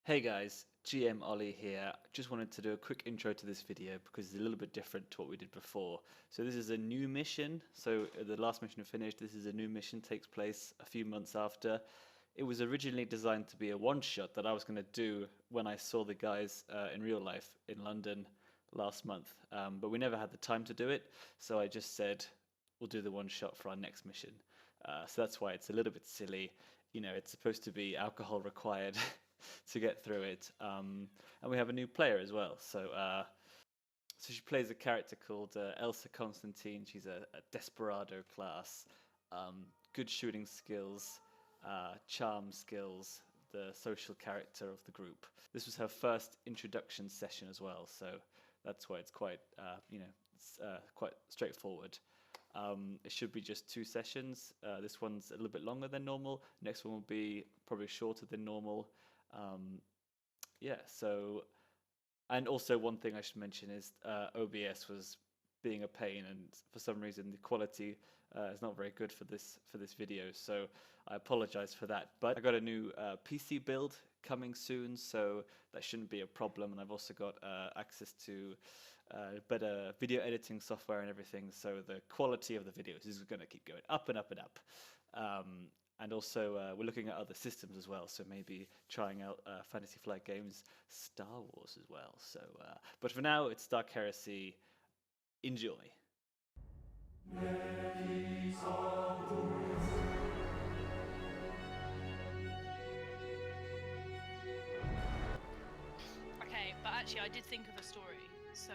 Hey guys, GM Ollie here. Just wanted to do a quick intro to this video because it's a little bit different to what we did before. So this is a new mission. So the last mission finished. This is a new mission, takes place a few months after. It was originally designed to be a one-shot that I was going to do when I saw the guys in real life in London last month. But we never had the time to do it. So I just said, we'll do the one-shot for our next mission. So that's why it's a little bit silly. You know, it's supposed to be alcohol required to get through it. And we have a new player as well. So she plays a character called Elsa Constantine. She's a desperado class. Good shooting skills, charm skills, the social character of the group. This was her first introduction session as well, so that's why it's quite, it's quite straightforward. It should be just 2 sessions. This one's a little bit longer than normal. Next one will be probably shorter than normal. And also one thing I should mention is OBS was being a pain, and for some reason the quality is not very good for this video, so I apologize for that. But I got a new PC build coming soon, so that shouldn't be a problem, and I've also got access to better video editing software and everything, so the quality of the videos is going to keep going up and up and up. And also, we're looking at other systems as well, so maybe trying out Fantasy Flight Games Star Wars as well. So, but for now, it's Dark Heresy. Enjoy. Okay, but actually I did think of a story. So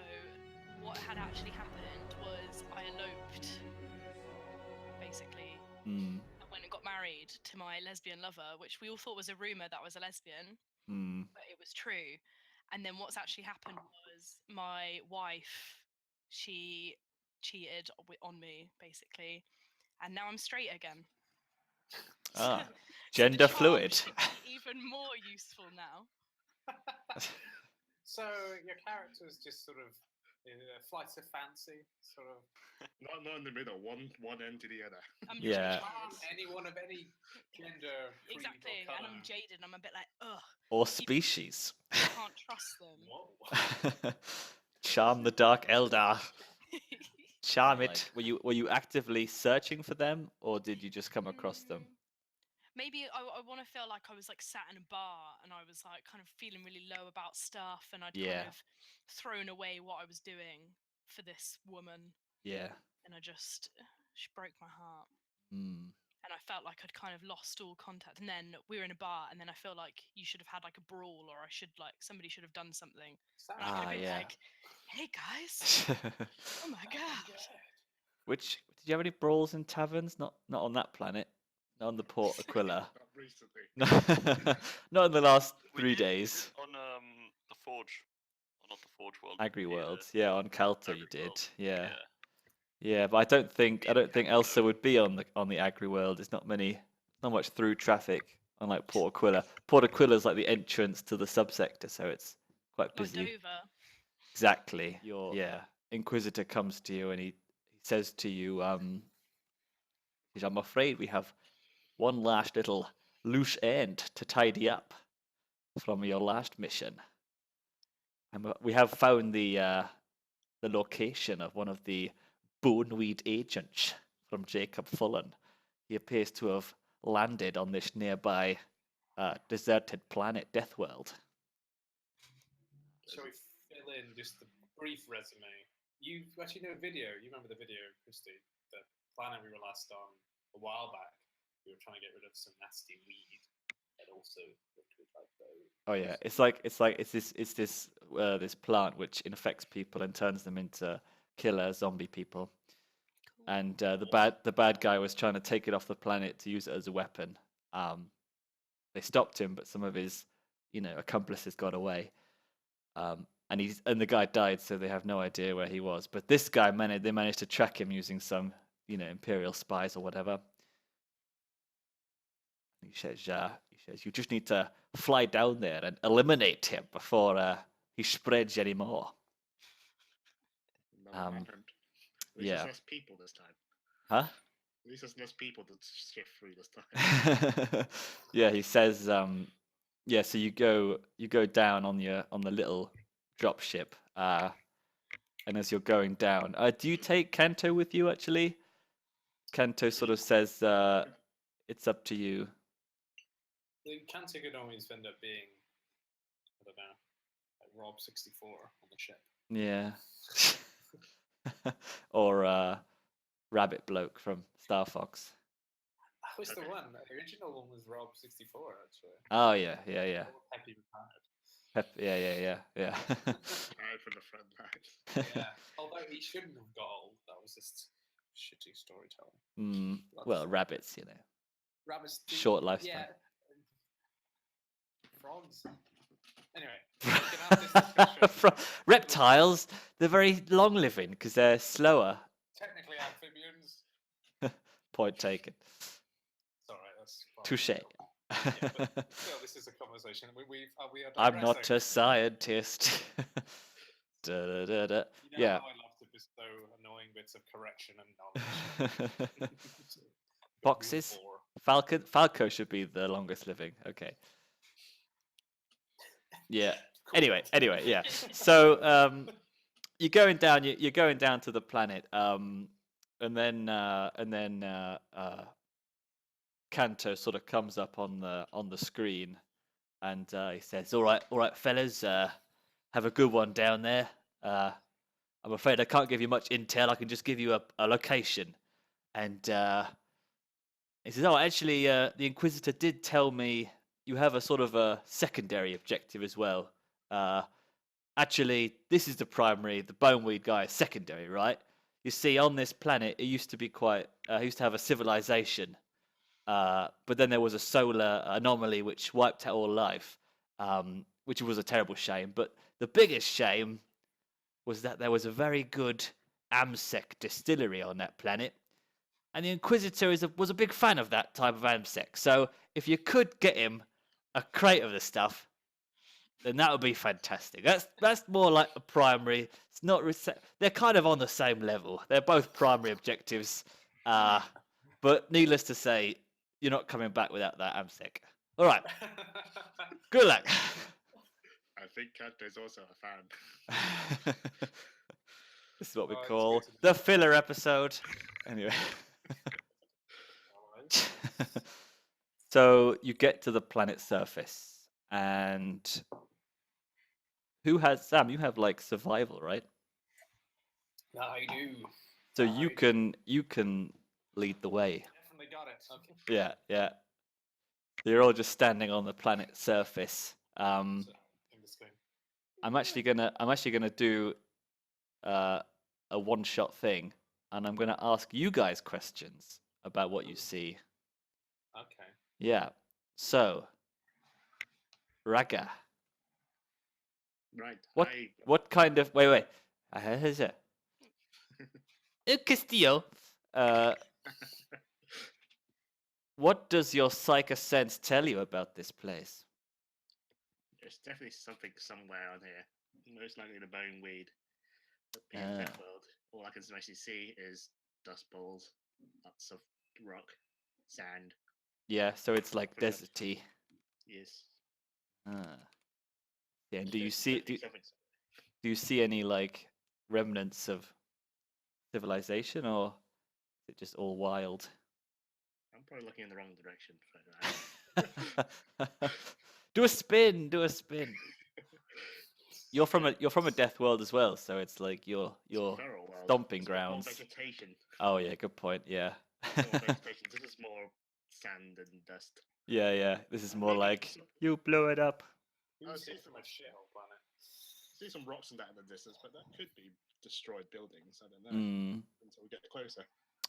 what had actually happened was I eloped, basically. I went and got married to my lesbian lover, which we all thought was a rumour that I was a lesbian, but it was true. And then what's actually happened was my wife, she cheated on me, basically, and now I'm straight again. Ah, So gender the charm fluid. should be even more useful now. So your character is just sort of flights of fancy, sort of. Not in the middle, one end to the other. I'm Yeah. jaded. Anyone of any gender. Exactly, and I'm jaded. I'm a bit like, ugh. Or species. You can't trust them. Whoa. Charm the Dark Eldar. Charm it. Were you actively searching for them, or did you just come across them? Maybe I want to feel like I was like sat in a bar and I was like kind of feeling really low about stuff, and I'd kind of thrown away what I was doing for this woman. Yeah. And she broke my heart. Mm. And I felt like I'd kind of lost all contact. And then we were in a bar, and then I feel like you should have had like a brawl, or somebody should have done something. And I could have been like, hey guys, oh my god. Did you have any brawls in taverns? Not on that planet. Not on the Port Aquila. Not recently. Not in the last 3 days. On the Forge, not the Forge World. Agri Worlds, yeah, on Calta you did, World. yeah. Yeah, but I don't think Elsa would be on the Agri World. There's not much through traffic, unlike Port Aquila. Port Aquila's like the entrance to the subsector, so it's quite busy. Like Dover. Exactly. Inquisitor comes to you and he says to you, I'm afraid we have one last little loose end to tidy up from your last mission. And we have found the location of one of the Boneweed agents from Jacob Fullen. He appears to have landed on this nearby deserted planet, Deathworld. Shall we fill in just the brief resume? You actually know a video. You remember the video, Krysztie? The planet we were last on a while back. We were trying to get rid of some nasty weed, and also Oh yeah, it's this plant which infects people and turns them into killer zombie people. Cool. And the bad guy was trying to take it off the planet to use it as a weapon. They stopped him, but some of his accomplices got away. And the guy died, so they have no idea where he was. But this guy they managed to track him using some Imperial spies or whatever. He says, you just need to fly down there and eliminate him before he spreads any more. At least there's less people this time. Huh? At least there's less people to shift through this time. Yeah, he says, Yeah, so you go down on the little drop ship, and as you're going down, do you take Kanto with you actually? Kanto sort of says it's up to you. The Kanto could always end up being, I don't know, like Rob 64 on the ship. Yeah. Or Rabbit Bloke from Star Fox. That was the one. The original one was Rob 64, actually. Oh yeah. Happy retired. Yeah. Right from the front line. Yeah. Although he shouldn't have got old. That was just shitty storytelling. Well, rabbits, Rabbits. Short lifespan. Yeah. Frogs. Anyway, we can have this discussion. Reptiles, they're very long living because they're slower. Technically amphibians. Point taken. It's alright, that's fine. Touche. Yeah, but still, this is a conversation. We are I'm not digressing. a scientist. You know Yeah. how I love to bestow annoying bits of correction and knowledge. Foxes? Bore. Falco should be the longest living. Okay. Yeah. Cool. Anyway, yeah. So you're going down. You're going down to the planet. And then Kanto sort of comes up on the screen, and he says, "All right, fellas, have a good one down there. I'm afraid I can't give you much intel. I can just give you a location." And he says, "Oh, actually, the Inquisitor did tell me you have a sort of a secondary objective as well. Actually, this is the primary. The Boneweed guy is secondary, right? You see, on this planet, it used to be used to have a civilization, but then there was a solar anomaly which wiped out all life, which was a terrible shame. But the biggest shame was that there was a very good Amsec distillery on that planet, and the Inquisitor was a big fan of that type of Amsec. So if you could get him a crate of the stuff, then that would be fantastic. That's more like a primary. It's not. They're kind of on the same level. They're both primary objectives. But needless to say, you're not coming back without that Amsec. All right. Good luck." I think Kanto's also a fan. This is what we Oh, it's call good to the filler episode. Anyway. Alright. So you get to the planet's surface, and Sam? You have like survival, right? I do. So you can lead the way. Definitely got it. Okay. Yeah. So you're all just standing on the planet's surface. So, in the screen. I'm actually gonna do a one-shot thing, and I'm gonna ask you guys questions about what you see. Okay. Yeah. So, Ragaa, Right. what kind of wait? Castillo. What does your psychic sense tell you about this place? There's definitely something somewhere on here. Most likely the Boneweed. But being that world, all I can actually see is dust balls, lots of rock, sand. Yeah, so it's like Pretty much. deserty. Yes. Yeah, and do There's you definitely something you see any like remnants of civilization, or is it just all wild? I'm probably looking in the wrong direction. But, Do a spin. You're from a death world as well, so it's like your feral world. stomping It's got more grounds. vegetation. Oh yeah, good point. Yeah. More vegetation. This is more sand and dust. Yeah. This is more like you blew it up. You I see see from a shithole planet. See some rocks and that in the distance, but that could be destroyed buildings. I don't know until we get closer.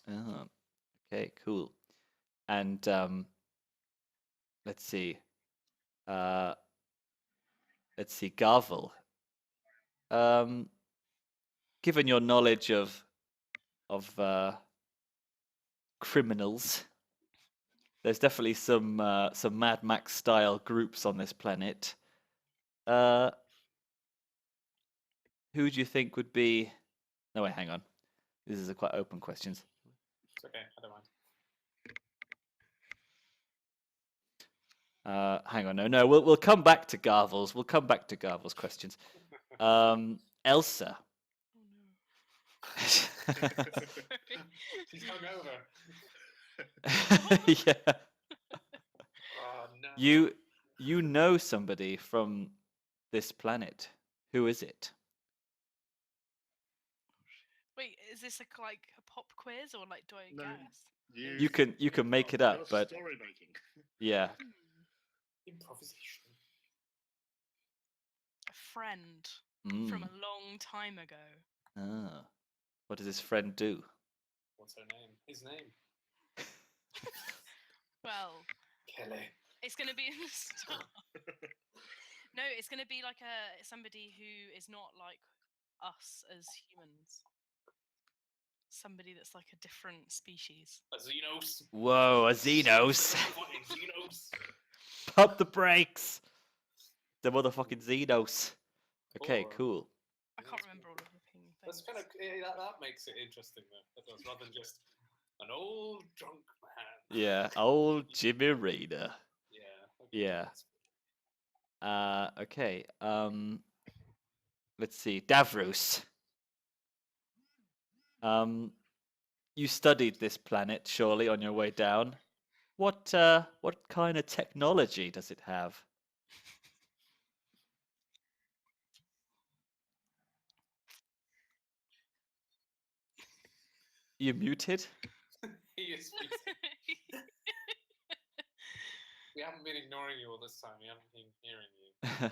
Oh, okay, cool. And let's see. Garvel. Given your knowledge of criminals, there's definitely some Mad Max style groups on this planet. Who do you think would be? No, wait, hang on. This is a quite open questions. It's okay, I don't Hang on, no, we'll come back to Garvel's. We'll come back to Garvel's questions. Elsa. Oh no. She's hungover. Yeah. Oh no. You know somebody from this planet. Who is it? Wait, is this like a pop quiz or like do I No, guess? You can make it up, but story making. yeah. Improvisation. A friend from a long time ago. Ah. What does his friend do? What's her name? His name. Well, Kelly. it's gonna be in the start. No, it's gonna be like somebody who is not like us as humans. Somebody that's like a different species. A Xenos. Whoa, a Xenos. Fucking Xenos. Pump the brakes. The motherfucking Xenos. Okay, Or- cool. I can't remember all of the things. That's kind of that makes it interesting though. That does, rather than just an old drunk man. Yeah, old Jimmy Raider. Yeah. Yeah. Okay. Let's see. Davruse. You studied this planet surely on your way down. What kind of technology does it have? You muted? He is. We haven't been ignoring you all this time. We haven't been hearing you.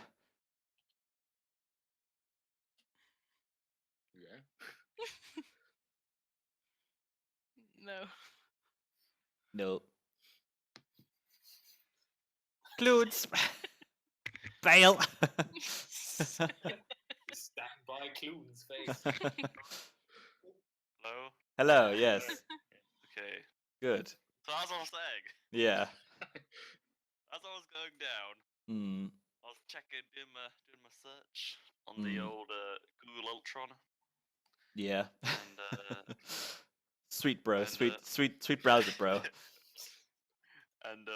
Yeah. No. No. Clues. Bail. Stand by Clune's face. Hello? Hello, yes. Okay. Good. So as I was saying, Yeah. as I was going down, Mm. I was doing my search on the old Google Ultron, Yeah. and Sweet bro, and, sweet browser bro. and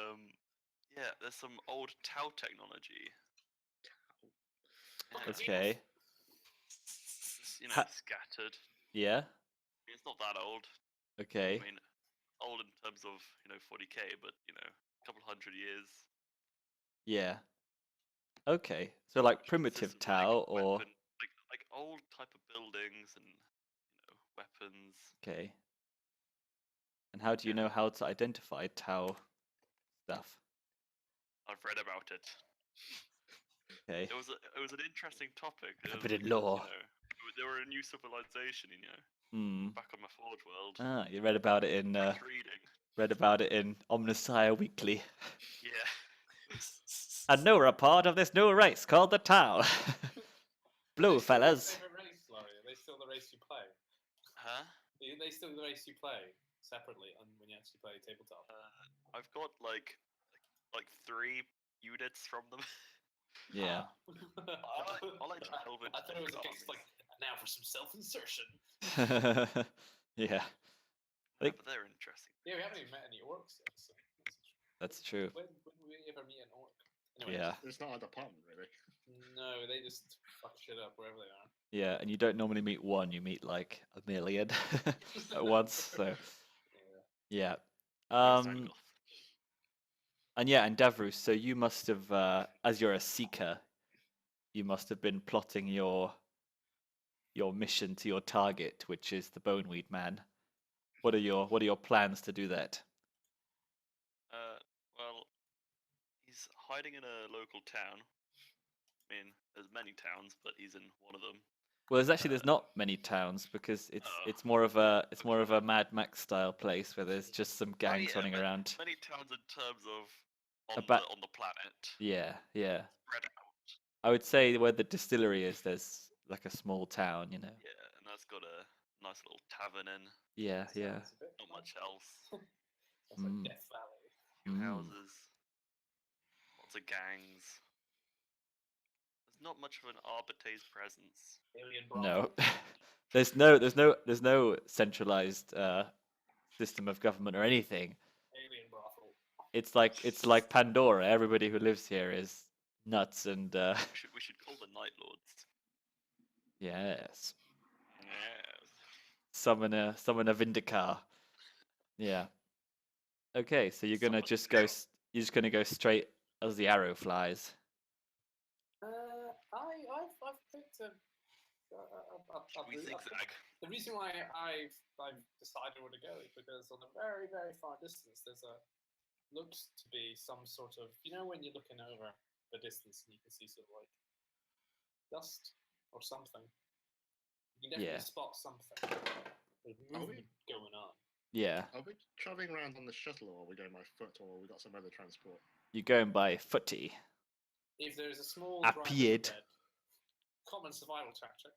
yeah, there's some old Tau technology. Yeah, Okay. it's, Ha- scattered. Yeah. It's not that old. Okay. I mean, old in terms of 40k, but a couple hundred years. Yeah. Okay. So like Which primitive consists of, Tau or like old type of buildings and weapons. okay. And how do you know how to identify Tau stuff? I've read about it. Okay. It was an interesting topic. A bit of lore. They were a new civilization. Back on my Forge world. Ah, you read about it in Reading. read about it in Omnissiah Weekly. Yeah. And now we're a part of this new race called the Tau. Blue Are they still your fellas. favourite race, Lawrie? Are they still the race you play? Huh? Are they still the race you play separately and when you actually play tabletop? I've got like 3 units from them. Yeah. I like to delve into I thought it was a armies. case like now for some self-insertion. Yeah. But they're interesting. Yeah, we haven't even met any orcs yet. So That's true. when will we ever meet an orc? Anyway, Yeah. It's not a department, really. No, they just fuck shit up wherever they are. Yeah, and you don't normally meet one, you meet like a million at once. So Yeah. yeah. Sign off. And yeah, and Davruse, so you must have as you're a seeker, you must have been plotting your mission to your target, which is the Boneweed man. What are your plans to do that? Well, he's hiding in a local town. I mean, there's many towns, but he's in one of them. Well, there's not many towns because it's more of a Mad Max style place where there's just some gangs running around. Many towns in terms of on the planet. Yeah, yeah. Spread out. I would say where the distillery is, there's like a small town, Yeah, and that's got a nice little tavern in. Yeah, yeah. Sounds a bit Not much else. Sounds like Death Valley. Few houses. Lots of gangs. There's not much of an Arbitrate's presence. Alien No. brothel. there's no centralized system of government or anything. Alien brothel. it's like Pandora. Everybody who lives here is nuts and We should call the Night Lords. yes, Yes. summon a Vindicar. Yeah. Okay, so you're gonna Someone just now. you're just gonna go straight as the arrow flies. I've picked a Should we zigzag? The reason why I've decided where to go is because on a very, very far distance there's looks to be some sort of, when you're looking over the distance and you can see sort of like dust or something. You can definitely Yeah. spot something. There's movement going on. Yeah. Are we travelling around on the shuttle, or are we going by foot, or we got some other transport? You're going by footy. If there's a small A dry pied. riverbed, common survival tactic.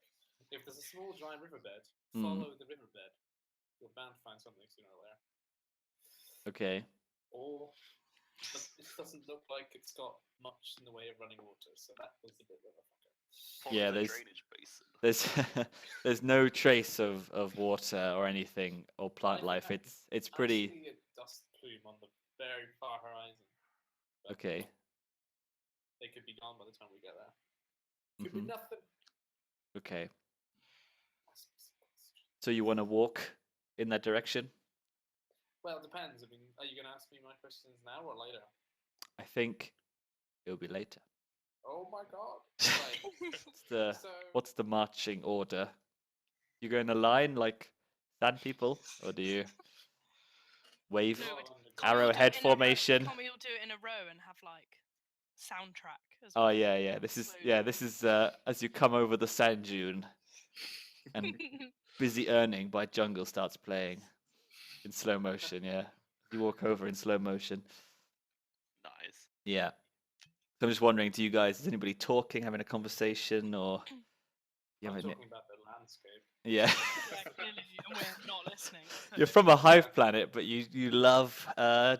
If there's a small dry riverbed, Mm. follow the riverbed. You're bound to find something sooner or later. Okay. Or but it doesn't look like it's got much in the way of running water, so that was a bit of a fucker. Follow Yeah, the there's- drainage basin. There's no trace of water or anything or plant I think life. It's I pretty see a dust plume on the very far horizon. But okay. They could be gone by the time we get there. Could be Mhm. nothing. Okay. So you want to walk in that direction? Well, it depends. I mean, are you going to ask me my questions now or later? I think it'll be later. Oh my god. Right. So, What's the marching order? You go in a line like sand people, or do you wave? No, Well, can't we all do Arrowhead it in a row- formation. Can't we all do it in a row and have like soundtrack as Oh well? yeah. This is as you come over the sand dune and Busy Earning by Jungle starts playing in slow motion. Yeah, you walk over in slow motion. Nice. Yeah. So I'm just wondering, do you guys, is anybody talking, having a conversation, or you I'm have any? talking about the landscape. Yeah. Yeah, clearly, and we're not listening. so- You're from a hive planet, but you love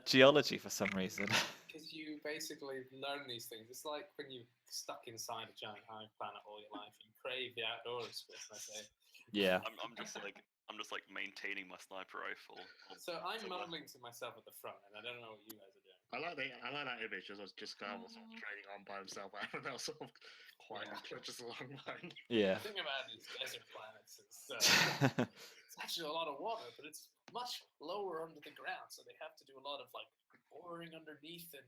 geology for some reason. Because you basically learn these things. It's like when you're stuck inside a giant hive planet all your life. You crave the outdoors, what can I say? Yeah. I'm just like maintaining my sniper rifle. So I'm So, mumbling to myself at the front, and I don't know what you guys are doing. I like that image. As I was just Garvel sort of trading on by himself, and everyone else sort of quiet, just along behind. Yeah. The thing about these desert planets is it's actually a lot of water, but it's much lower under the ground, so they have to do a lot of like boring underneath and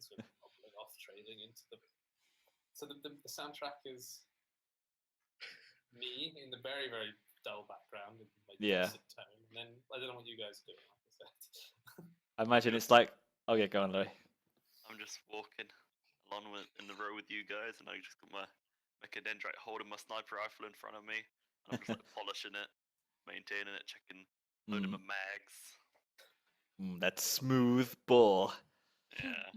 sort of bubbling off, trading into the. So the soundtrack is me in the very, very dull background in my Yeah. dulcet tone, and then I don't know what you guys are doing. Like I said. I imagine it's like, oh yeah, go on, Lawrie. I'm just walking along in the row with you guys, and I just got my mechadendrite holding my sniper rifle in front of me, and I'm just like polishing it, maintaining it, checking, loading my mags. That smooth bore. Yeah.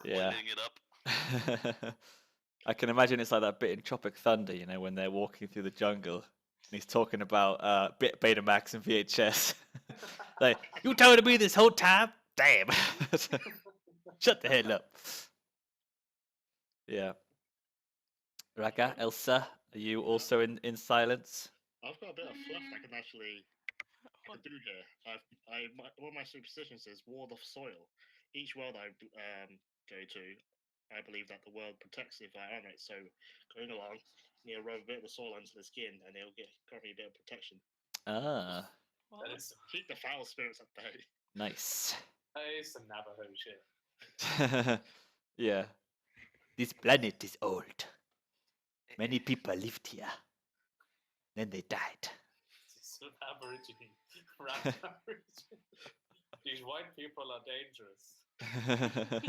Yeah. Cleaning it up. I can imagine it's like that bit in Tropic Thunder, you know, when they're walking through the jungle and he's talking about Betamax and VHS. Like, you told me this whole time? Damn. Shut the hell up. Yeah. Ragaa, Elsa, are you also in silence? I've got a bit of fluff I can actually do here. One of my superstitions is ward of soil. Each world I go to, I believe that the world protects if I own it. So going along, rub a bit of the soil onto the skin, and it'll grant me a bit of protection. Ah, That is Keep the foul spirits at bay. nice. some Navajo shit. Yeah. This planet is old. Many people lived here. Then they died. Sort of Aborigine, random Aborigine. These white people are dangerous.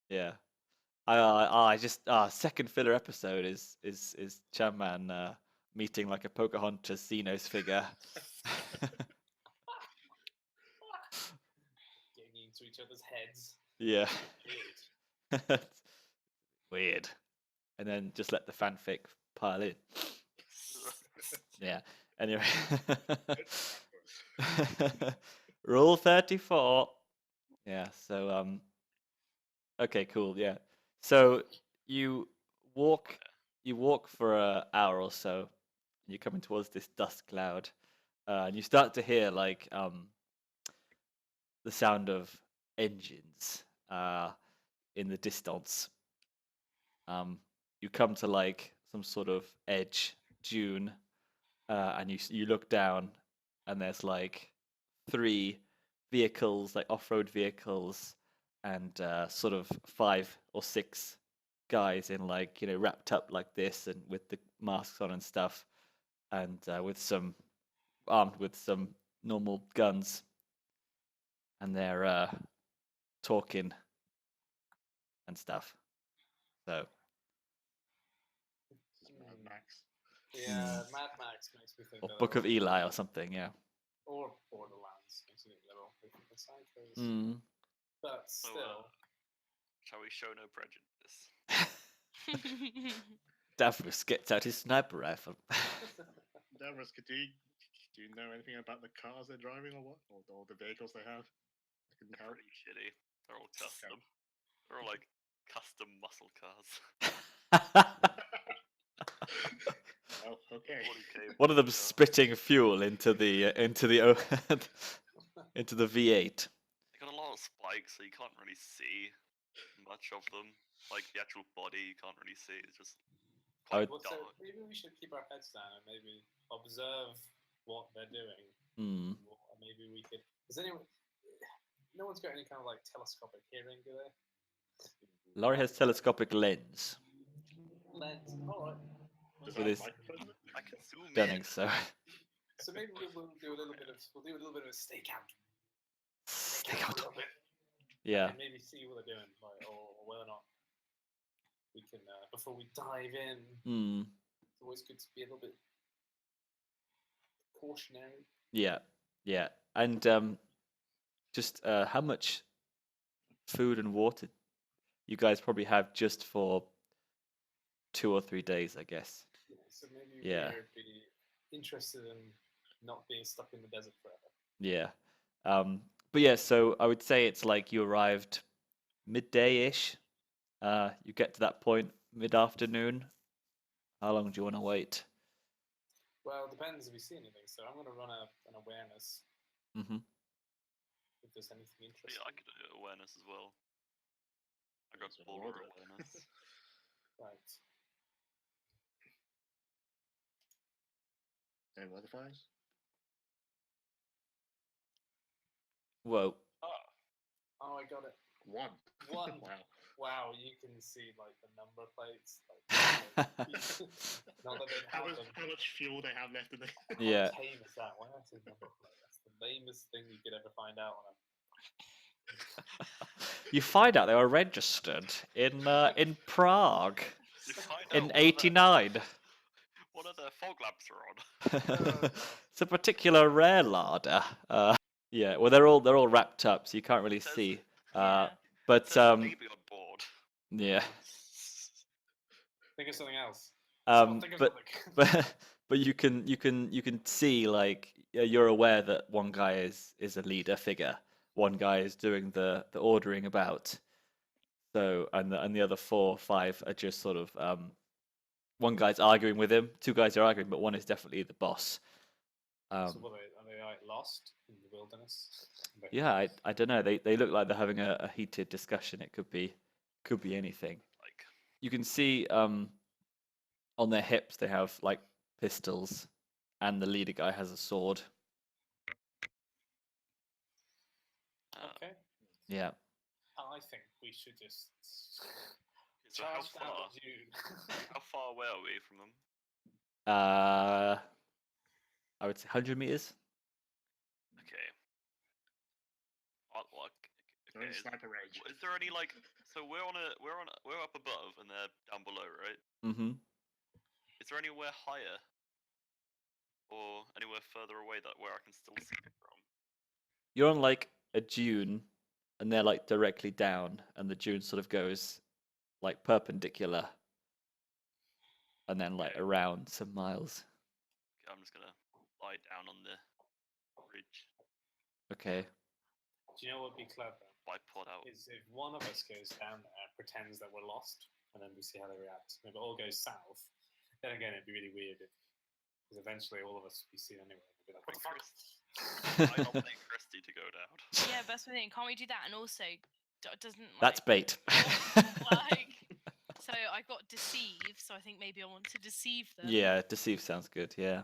Yeah. I just second filler episode is Chamman meeting like a Pocahontas Xenos figure. Getting into each other's heads. Yeah. Weird. Weird. And then just let the fanfic pile in. Yeah. Anyway. Rule 34. Yeah, so okay, cool, yeah. So you walk for an hour or so, and you're coming towards this dust cloud. And you start to hear like the sound of engines in the distance. You come to like some sort of edge dune, and you look down, and there's like 3 vehicles, like off-road vehicles, and sort of 5 or 6 guys in like wrapped up like this and with the masks on and stuff, and armed with some normal guns, and they're talking and stuff. So Mad Max. Yeah, Mad Max makes me think or of Book of Eli or something, yeah. or Borderlands. Makes me think they're all different cycles. But So, still, shall we show no prejudice? Davruse gets out his sniper rifle. Davruse, do you know anything about the cars they're driving or what? Or the vehicles they have? I couldn't help. Pretty shitty. They're all custom. They're all like custom muscle cars. Oh, okay. 40K One of them car. spitting fuel into the into the V8. They got a lot of spikes, so you can't really see much of them. Like the actual body, you can't really see. It's just quite so dark. maybe we should keep our heads down and maybe observe what they're doing. Or maybe we could. Does anyone? No one's got any kind of like telescopic hearing, do they? Lawrie has telescopic lens. Lens. All right. Does With that his- microphone? I can zoom Don't in. think so. So maybe we'll do a little bit of a stakeout. Stick A out. little bit. Yeah. And maybe see what they're doing, like, or whether or not we can before we dive in. It's always good to be a little bit cautionary. Yeah. Yeah. And just how much food and water you guys probably have just for 2 or 3 days, I guess. Yeah, so maybe Yeah. we'd be interested in not being stuck in the desert forever. Yeah. But yeah, so I would say it's like you arrived midday-ish. You get to that point mid-afternoon. How long do you want to wait? Well, it depends if we see anything. So I'm going to run an awareness Mm-hmm. if there's anything Yeah, interesting. I could do awareness as well. I got So baller roll it. awareness. Right. Any modifiers? Whoa. Oh, I got it. 1. One. Wow. Wow, you can see like the number plates. Like, not that they How have much, them. how much fuel they have left in the Yeah. How tame is that? Why not say number plate? That's the lamest thing you could ever find out on a. You find out they were registered in Prague You find out in what '89. One of their fog lamps are on. It's a particular rare larder. Yeah, well they're all wrapped up, so you can't really Says- see. Yeah. But There's a baby on board. yeah. Think of something else. Think of But something. but you can see like you're aware that one guy is a leader figure. One guy is doing the ordering about. So and the other 4 or 5 are just sort of one guy's arguing with him, 2 guys are arguing, but one is definitely the boss. So what are they like lost in the wilderness? Yeah, I don't know. They look like they're having a heated discussion. It could be anything. Like, You can see on their hips they have like pistols, and the leader guy has a sword. Okay. Yeah. I think we should just so how charge down far? the dune. How far away are we from them? I would say 100 meters. Okay. They're in Okay. sniper range. Is there any like? So we're up above and they're down below, right? Mm-hmm. Is there anywhere higher, or anywhere further away where I can still see them from? You're on like a dune, and they're like directly down, and the dune sort of goes like perpendicular, and then like Okay. around some miles. Okay, I'm just gonna lie down on the ridge, Okay. Do you know what would be clever? bipod out. Is if one of us goes down there, pretends that we're lost, and then we see how they react. If it all goes south, then again it'd be really weird if Because eventually all of us will be seen anyway. We'll be like, what the fuck? I nominate Krysztie to go down. Yeah, best thing. Can't we do that? And also, doesn't like, That's bait. like. So I got deceive. So I think maybe I want to deceive them. Yeah, deceive sounds good. Yeah.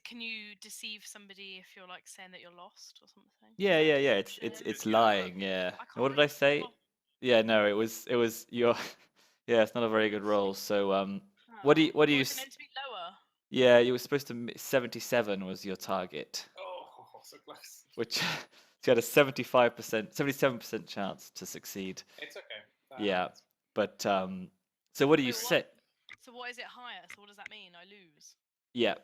Can you deceive somebody if you're like saying that you're lost or something? Yeah, Is that yeah, yeah. deception? It's Yeah, lying. Yeah. I can't What did I really- say? well, Yeah, no, it was your. Yeah, it's not a very good roll. So what do you was it s- meant to be lower? Yeah, you were supposed to 77 was your target, Oh, so close. which so you had a 77% chance to succeed. It's okay. Yeah. But so what do you Wait, what? say? So what is it higher? So what does that mean? I lose. Yeah,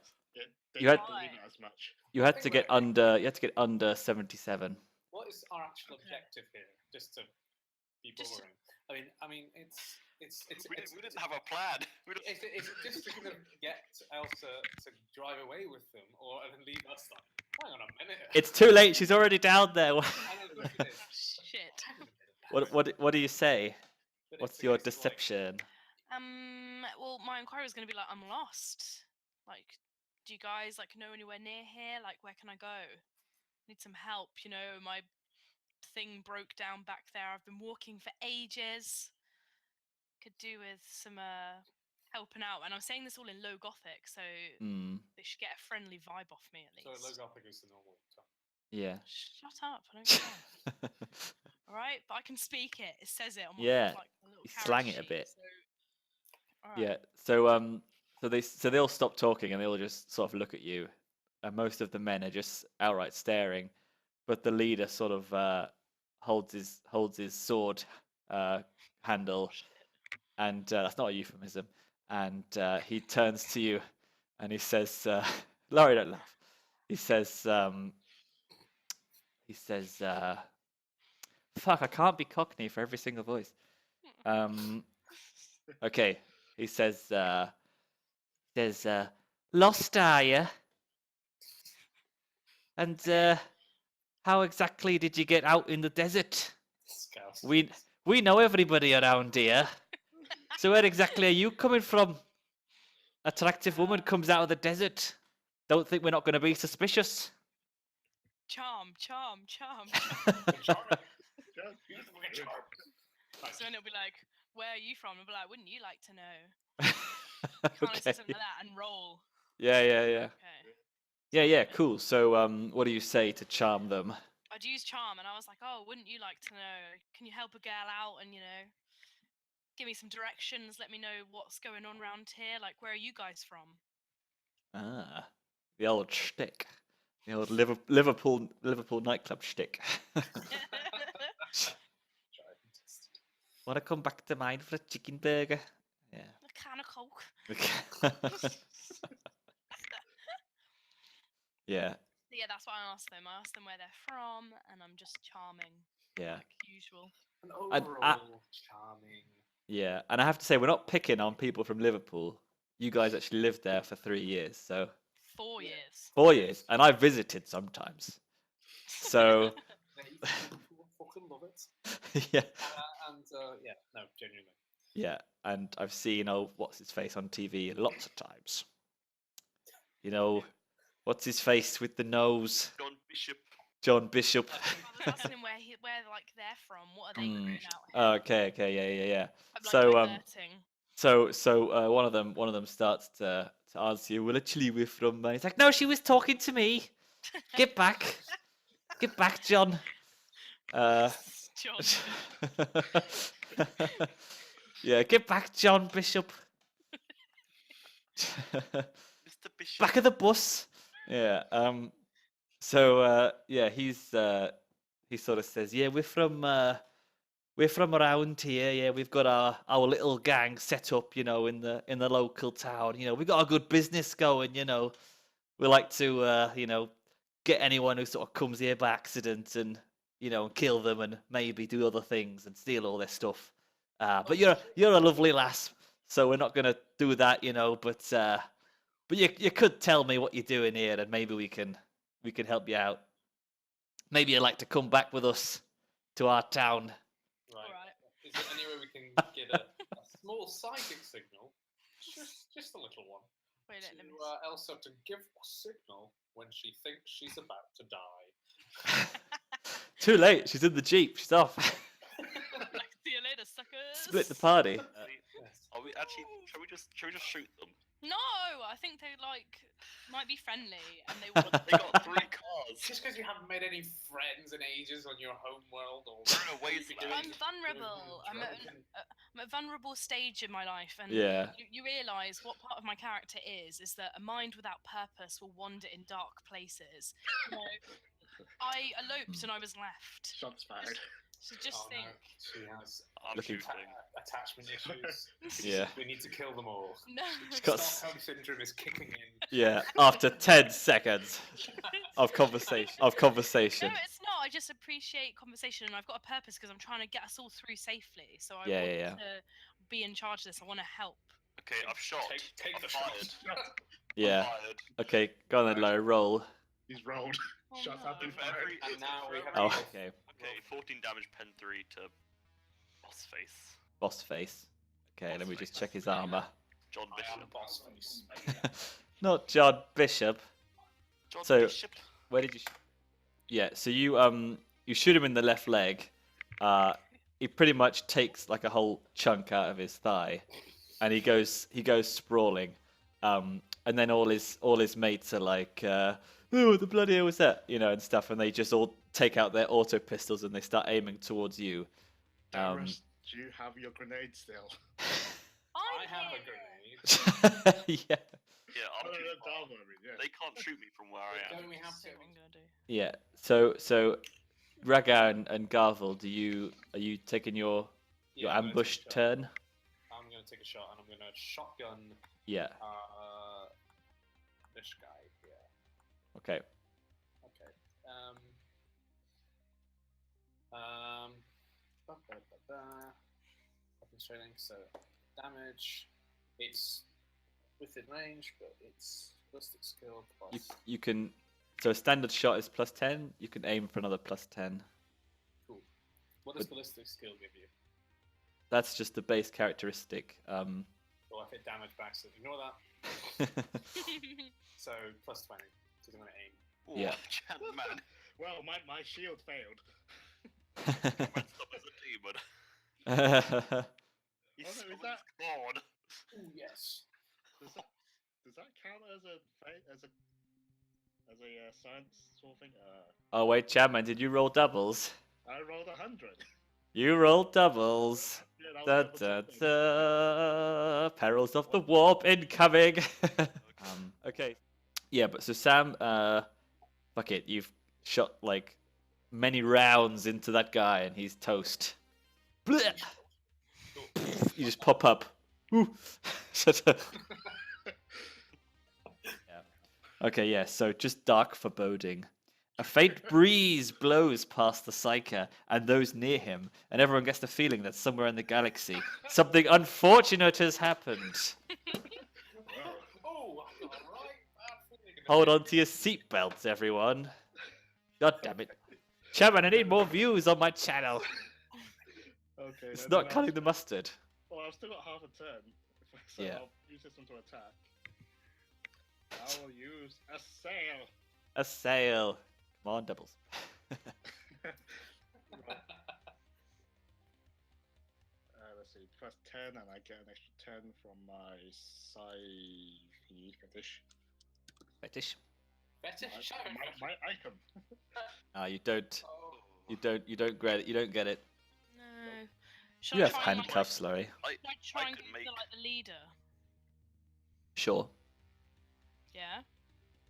They You had- don't believe it as much. you had to get under 77. What is our actual Okay. objective here? Just to be Just to- boring. I mean, it's We didn't have a plan. We didn't- Is it just to kind of get Elsa to drive away with them, or and then leave us like, hang on a minute? It's too late. She's already down there. I know, of course it is. Shit. Hang on a minute. What do you say? But What's it's a your case of, like, deception? Well, my inquiry is going to be like, I'm lost. Like, do you guys like know anywhere near here? Like, where can I go? Need some help. You know, my thing broke down back there. I've been walking for ages. Could do with some helping out. And I'm saying this all in low Gothic, so Hmm. they should get a friendly vibe off me at So least. low Gothic is the normal tongue. Yeah. Shut up! I don't care. All right, but I can speak it. It says it on my Yeah, like my little you character slang it a sheet, bit. So... All right. Yeah. So they all stop talking and they all just sort of look at you, and most of the men are just outright staring, but the leader sort of holds his sword handle, and that's not a euphemism. And he turns to you, and he says, "Lawrie, don't laugh." He says, "Fuck, I can't be Cockney for every single voice." Okay, he says, "Lost are you? And how exactly did you get out in the desert? Scouse. We know everybody around here. So where exactly are you coming from? Attractive woman comes out of the desert. Don't think we're not going to be suspicious." Charm. Charming. Good. Beautiful and charming. So then it'll be like, "Where are you from?" I'll be like, "Wouldn't you like to know?" Can't I say Okay. something like that and roll? Yeah. Okay. Yeah, cool. So what do you say to charm them? I'd use charm, and I was like, "Oh, wouldn't you like to know? Can you help a girl out and give me some directions? Let me know what's going on around here. Like, where are you guys from?" Ah, the old shtick. The old Liverpool nightclub shtick. Want to come back to mine for a chicken burger? Yeah. A can of Coke. Yeah, Yeah, that's what I asked them. I asked them where they're from, and I'm just charming, yeah, like usual. An And, overall charming. yeah. And I have to say, we're not picking on people from Liverpool. You guys actually lived there for 3 years, so 4 years. 4 years, and I visited sometimes. So They fucking love it. yeah, Yeah, no, genuinely. yeah. And I've seen what's his face on TV lots of times. What's his face with the nose? John Bishop. John Bishop. I was asking him where like they're from. What are they recruiting out here? Oh, okay, yeah. I'm like So diverting. So one of them starts to answer you. Well, actually, we're from. He's like, no, she was talking to me. Get back, John. John. Yeah, get back, John Bishop. Mr. Bishop. Back of the bus. Yeah. So yeah, he sort of says, yeah, we're from around here. Yeah, we've got our little gang set up, in the local town. We've got a good business going. We like to get anyone who sort of comes here by accident and kill them and maybe do other things and steal all their stuff. But you're a lovely lass, so we're not gonna do that. But you could tell me what you're doing here, and maybe we can help you out. Maybe you'd like to come back with us to our town. Right. Alright. Is there any way we can get a small psychic signal just a little one. Wait, let me. Elsa to give a signal when she thinks she's about to die. Too late. She's in the jeep. She's off. See you later, suckers. Split the party. Are we actually? Shall we just shoot them? No, I think they might be friendly and they But want. they got 3 cars. Just because you haven't made any friends in ages on your home world, or We're in a wasteland. I'm vulnerable. I'm at a vulnerable stage in my life, and Yeah. you realise what part of my character is that a mind without purpose will wander in dark places. You know, I eloped and I was left. Shots fired. So just think. No, she has I'm Looking- shooting. attachment issues. Yeah. We need to kill them all. No. She's got Stockholm syndrome is kicking in. Yeah. After 10 seconds of conversation. No, it's not. I just appreciate conversation, and I've got a purpose because I'm trying to get us all through safely. So I want to be in charge of this. I want to help. Okay, I've shot. Take I've the fired. shot. Yeah. Fired. Okay. Go on then, Lawrie. Roll. He's rolled. Oh, Shots no. have been For fired. every- And now we have Oh, to okay. Okay, 14 damage, pen 3 to boss face. Boss face. Okay, let me just check his armor. John I am Bishop. boss face. Not John Bishop. John So- Bishop. Where did you? Yeah. So you shoot him in the left leg. He pretty much takes like a whole chunk out of his thigh, and he goes sprawling. And then all his mates are like, "Oh, what the bloody hell was that?" You know, and stuff. And they just all take out their auto pistols and they start aiming towards you. Davruse, do you have your grenade still? I have a grenade. Yeah. Yeah, Oh, I'm no, too far. Darvel, I mean, yeah. They can't shoot me from where I am. Don't we have That's to? what I'm gonna do. Yeah. So Ragaa and Garvel, are you taking your Yeah, I'm gonna ambush take a shot. turn? I'm going to take a shot and I'm going to shotgun Yeah. this guy here. Okay. Okay. Weapons training, so damage. It's within range, but it's ballistic skill plus. You can. So a standard shot is +10. You can aim for another +10. Cool. What does ballistic skill give you? That's just the base characteristic. Well, if it damage back, so ignore that. So plus 20. So I'm going to aim. Ooh, Yeah. Chan, man. Well, my shield failed. Went up as a demon. He's Oh, no, is summoned that- God. Oh yes. Does that count as a science sort of thing? Oh wait, Chapman, did you roll doubles? I rolled 100. You rolled doubles. Yeah, Da, that was da, level 2 thing. da. Perils of the warp incoming. Okay. Yeah, but so Sam, fuck it, you've shot like many rounds into that guy and he's toast. Blech. You just pop up. Ooh. Yeah. Okay, yeah, so just dark foreboding. A faint breeze blows past the Psyker and those near him, and everyone gets the feeling that somewhere in the galaxy, something unfortunate has happened. Oh, I got a right bad feeling about Hold it. on to your seatbelts, everyone. God damn it. Chapman, I need more views on my channel. Okay. It's then not I'll- cutting the mustard. Well, I've still got half a turn. So Yeah. I'll use this one to attack. I will use a sail. A sail. Come on, doubles. Let's see, plus 10, and I get an extra 10 from my fetish. Fetish. Fetish? My item. You don't. Oh. You don't get it. You don't get it. No. Should You I have try and, handcuffs, Lawrie. Should I try and could get make- to, the leader? Sure. Yeah.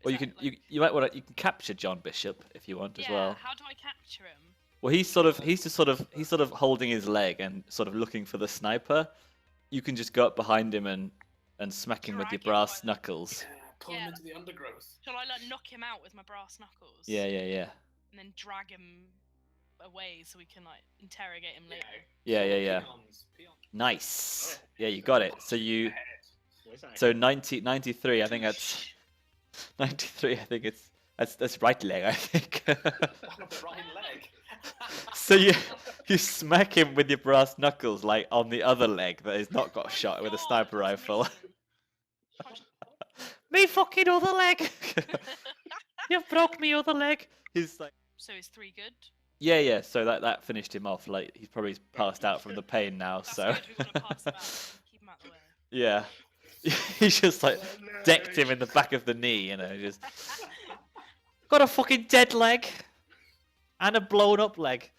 Or Is you that, can you might want to you can capture John Bishop if you want as yeah, well. How do I capture him? Well, he's sort of holding his leg and sort of looking for the sniper. You can just go up behind him and smack him with your Drag him brass by the- knuckles. Yeah, pull him Yeah. into the undergrowth. Shall I knock him out with my brass knuckles? Yeah. And then drag him away so we can interrogate him later. Yeah. Peons. Nice. Yeah, you got it. So you Ahead. Where's that? so 93. I think that's 93. I think that's right leg. I think. The right leg. So you smack him with your brass knuckles like on the other leg that has not got shot with a God, sniper that's rifle. me fucking other leg. You've broke me other leg. He's like, So is 3 good? yeah. So that finished him off. Like he's probably passed out from the pain now. That's So good. We want to pass him out. Keep him out the way. yeah, he's just like Oh, no. decked him in the back of the knee. Just got a fucking dead leg and a blown up leg.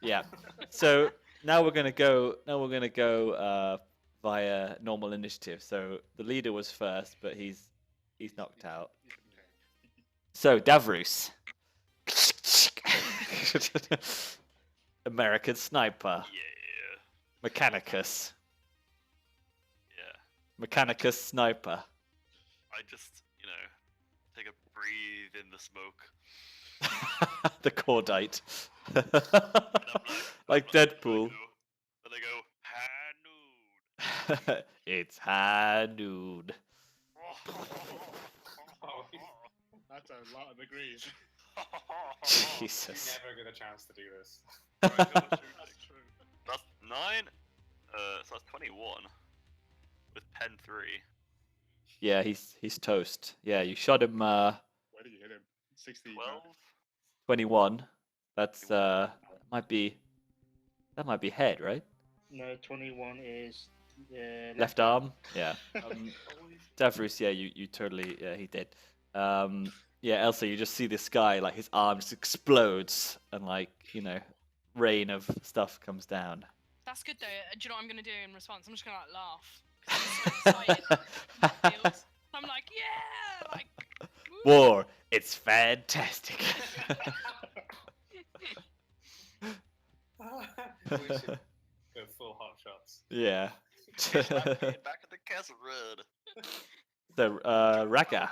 Yeah. So now we're gonna go. Via normal initiative. So the leader was first, but he's knocked out. So Davruse. American sniper. Yeah. Mechanicus. Yeah. Mechanicus sniper. I just, take a breathe in the smoke. The cordite. And I'm Like Deadpool. And they go, Hanood. It's high noon. Oh, That's a lot of degrees. you Jesus. never get a chance to do this. That's true. That's 9. So that's 21. With pen 3. Yeah, he's toast. Yeah, you shot him Where did you hit him? 16. 12. 21. That's might be head, right? No, 21 is Left arm. Yeah. Davruse, yeah, you totally, yeah, he did. Yeah, Elsa, you just see this guy, like his arm just explodes, and like rain of stuff comes down. That's good though. Do you know what I'm gonna do in response? I'm just gonna laugh. 'Cause I'm so excited. I'm like, yeah, like. Woo. War, it's fantastic. We should go full hot shots. Yeah. Back at the castle road. So, Ragaa. Comrades.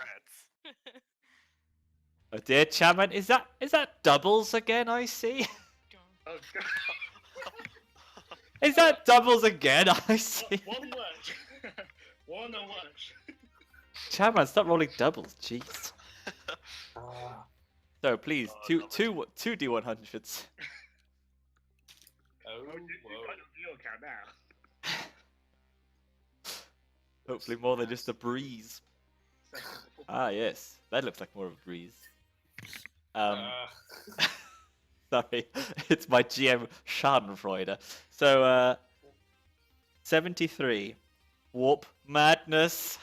Oh dear, Chairman, is that doubles again? I see. Oh, God. Is that doubles again? I see. One word. One word. Chairman, stop rolling doubles. Jeez. Ah. So please, Oh, two D100s. Oh, Oh, you whoa. got your account now. Hopefully more than just a breeze. Ah yes, that looks like more of a breeze. Sorry, it's my GM Schadenfreude. So 73, warp madness.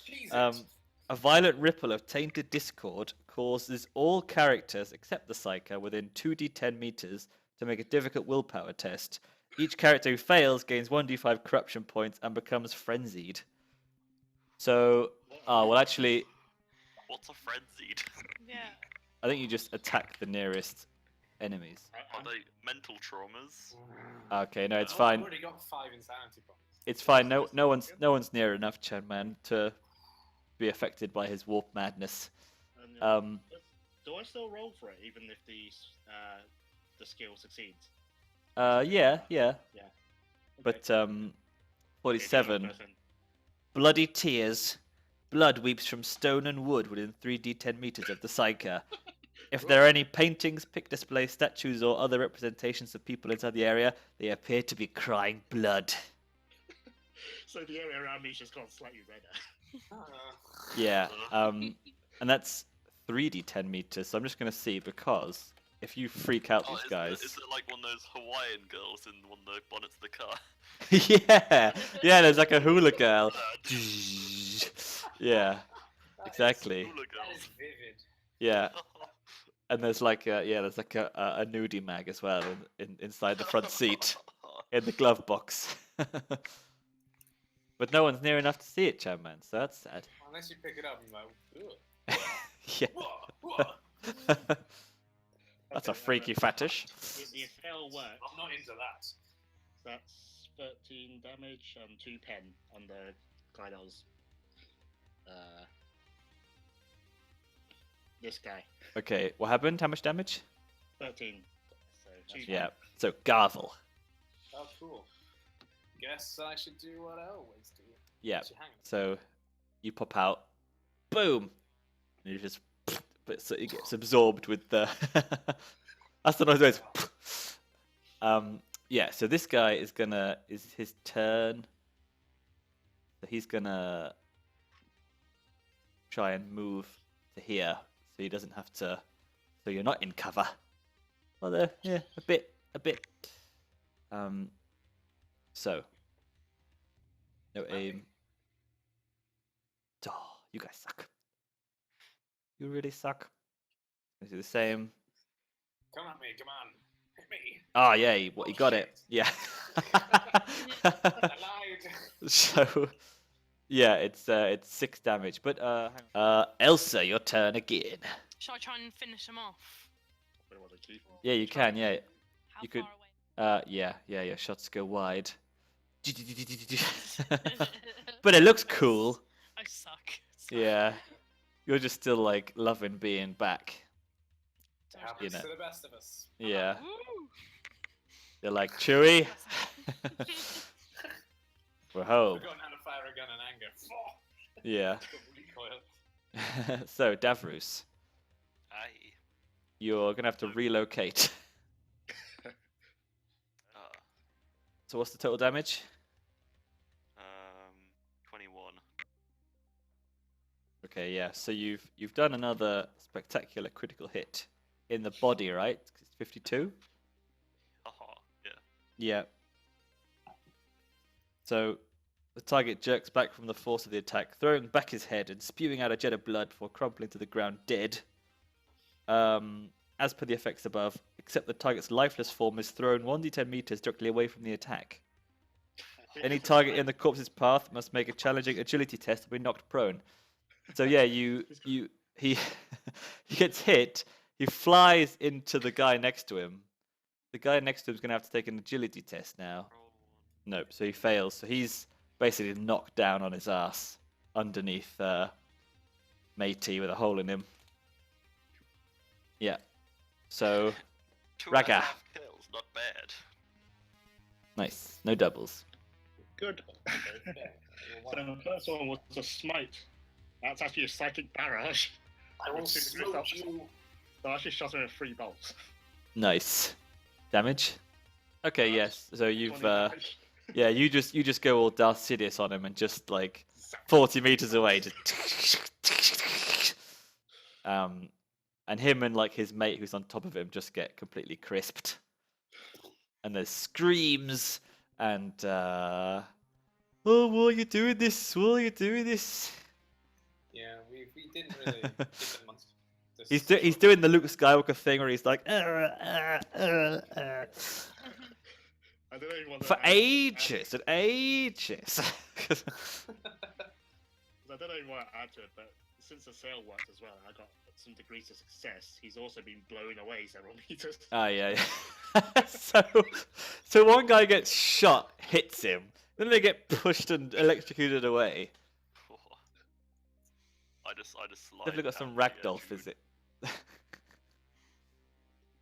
Jesus. A violent ripple of tainted discord causes all characters except the Psyker within 2d10 meters to make a difficult willpower test. Each character who fails gains 1d5 corruption points and becomes frenzied. So, well, actually, What's a frenzied? Yeah. I think you just attack the nearest enemies. Are they mental traumas? Okay, no, it's I've fine. already got 5 insanity points. It's fine. No one's near enough, Chen Man, to be affected by his warp madness. Do I still roll for it, even if the skill succeeds? Yeah. Okay. But Okay, 47. person. Bloody tears. Blood weeps from stone and wood within 3d10 meters of the Psyker. If there are any paintings, pick display, statues, or other representations of people inside the area, they appear to be crying blood. So the area around me just got slightly redder. Yeah, and that's 3d10 meters, so I'm just going to see, because if you freak out these guys... Is it like one of those Hawaiian girls in one of the bonnets of the car? yeah, there's like a hula girl. Yeah, exactly. Hula That girls. is vivid. Yeah, and there's like a nudie mag as well inside the front seat in the glove box. But no one's near enough to see it, Chamman, so that's sad. Unless you pick it up and you're like, ugh. Yeah, Whoa, whoa. that's a freaky fetish. The spell works. I'm not into that. That's 13 damage and 2 pen on the Kaidos. This guy. Okay, what happened? How much damage? 13. So 2 Yeah, so Garvel. Oh, cool. Guess I should do what I always do. Yeah, Actually, hang on. so you pop out, boom, and you just, but so it gets absorbed with the. That's the noise. Yeah. So this guy is his turn. So he's gonna try and move to here, so he doesn't have to. So you're not in cover. Although, yeah, a bit. So no aim. Oh, you guys suck. You really suck. Let's do the same. Come at me, come on. Hit me. Oh yeah, he got it. Yeah. I lied. So yeah, it's 6 damage. But Elsa, your turn again. Shall I try and finish him off? Yeah, you can. Yeah, How you could. far away? Yeah. Your shots go wide. But it looks cool. I suck. Yeah, you're just still like loving being back. It happens to the best of us. Yeah, Woo! they're like Chewie. We're home. Forgotten how to fire a gun in anger. Yeah. Recoil. So Davruse, Aye. you're gonna have to relocate. So what's the total damage? 21. Okay, yeah. So you've done another spectacular critical hit in the body, right? It's 52. Yeah. Yeah. So the target jerks back from the force of the attack, throwing back his head and spewing out a jet of blood before crumpling to the ground dead. As per the effects above, except the target's lifeless form is thrown 1d10 meters directly away from the attack. Any target in the corpse's path must make a challenging agility test to be knocked prone. So yeah, he he gets hit. He flies into the guy next to him. The guy next to him is gonna have to take an agility test now. Nope. So he fails. So he's basically knocked down on his ass underneath Matey with a hole in him. Yeah. So 2.5 Ragaa. kills, not bad. Nice. No doubles. Good. So the first one was a smite. That's actually a psychic barrage. I will With two smoke results. you. So I actually shot him with 3 bolts. Nice. Damage. Okay. Yes. So you've 20 damage. yeah. You just go all Darth Sidious on him and just like 40 meters away. Just and him and like his mate who's on top of him just get completely crisped. And there's screams and oh, why are you doing this? Why are you doing this? Yeah, we didn't really give them much. He's doing the Luke Skywalker thing where he's like I don't even want to for add- ages and ages. I don't even want to add to it, but since the sale worked as well, and I got some degrees of success, he's also been blown away several meters. Oh yeah. So one guy gets shot, hits him, then they get pushed and electrocuted away. I just slide. Definitely got some down the, ragdoll chute, physics.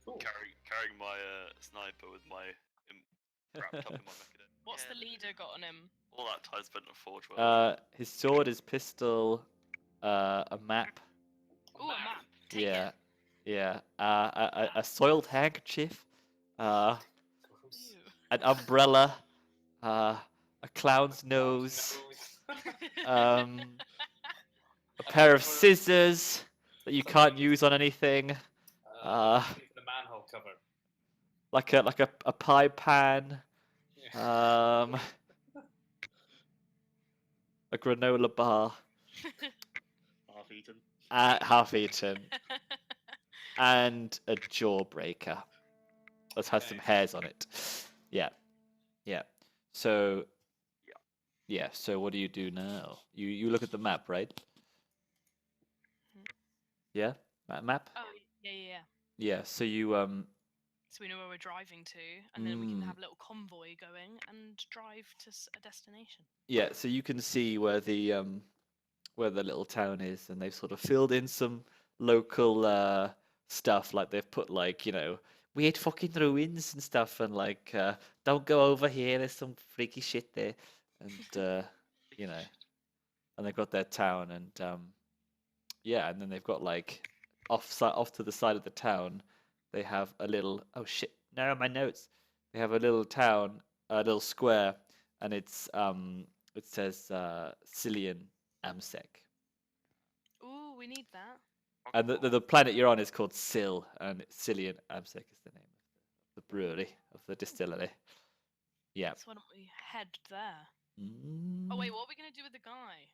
Cool. Carrying my sniper with my wrapped up in my mechanic. What's the leader got on him? All that time spent on Forge World. His sword, his pistol, a map. Ooh, a map. Take Yeah, it. yeah. A soiled handkerchief. Ew. An umbrella. A clown's nose. A pair of scissors that you can't use on anything. Leave the manhole cover. Like a pie pan. Yeah. A granola bar. Half eaten. Half eaten. And a jawbreaker. That has some hairs on it. Yeah. Yeah. So yeah, so what do you do now? You look at the map, right? Yeah? Map? Oh, yeah. Yeah, so you So we know where we're driving to, and then we can have a little convoy going and drive to a destination. yeah, so you can see where the little town is, and they've sort of filled in some local stuff, like they've put like, you know, weird fucking ruins and stuff, and like don't go over here, there's some freaky shit there, and you know, and they've got their town, and yeah, and then they've got like off to the side of the town, they have a little, oh shit, no, my notes. They have a little town, a little square, and it's it says Cillian Amsec. Ooh, we need that. And the planet you're on is called Sil, and Cillian Amsec is the name of the brewery, of the distillery. Yeah. So why don't we head there? Mm. Oh wait, what are we gonna do with the guy?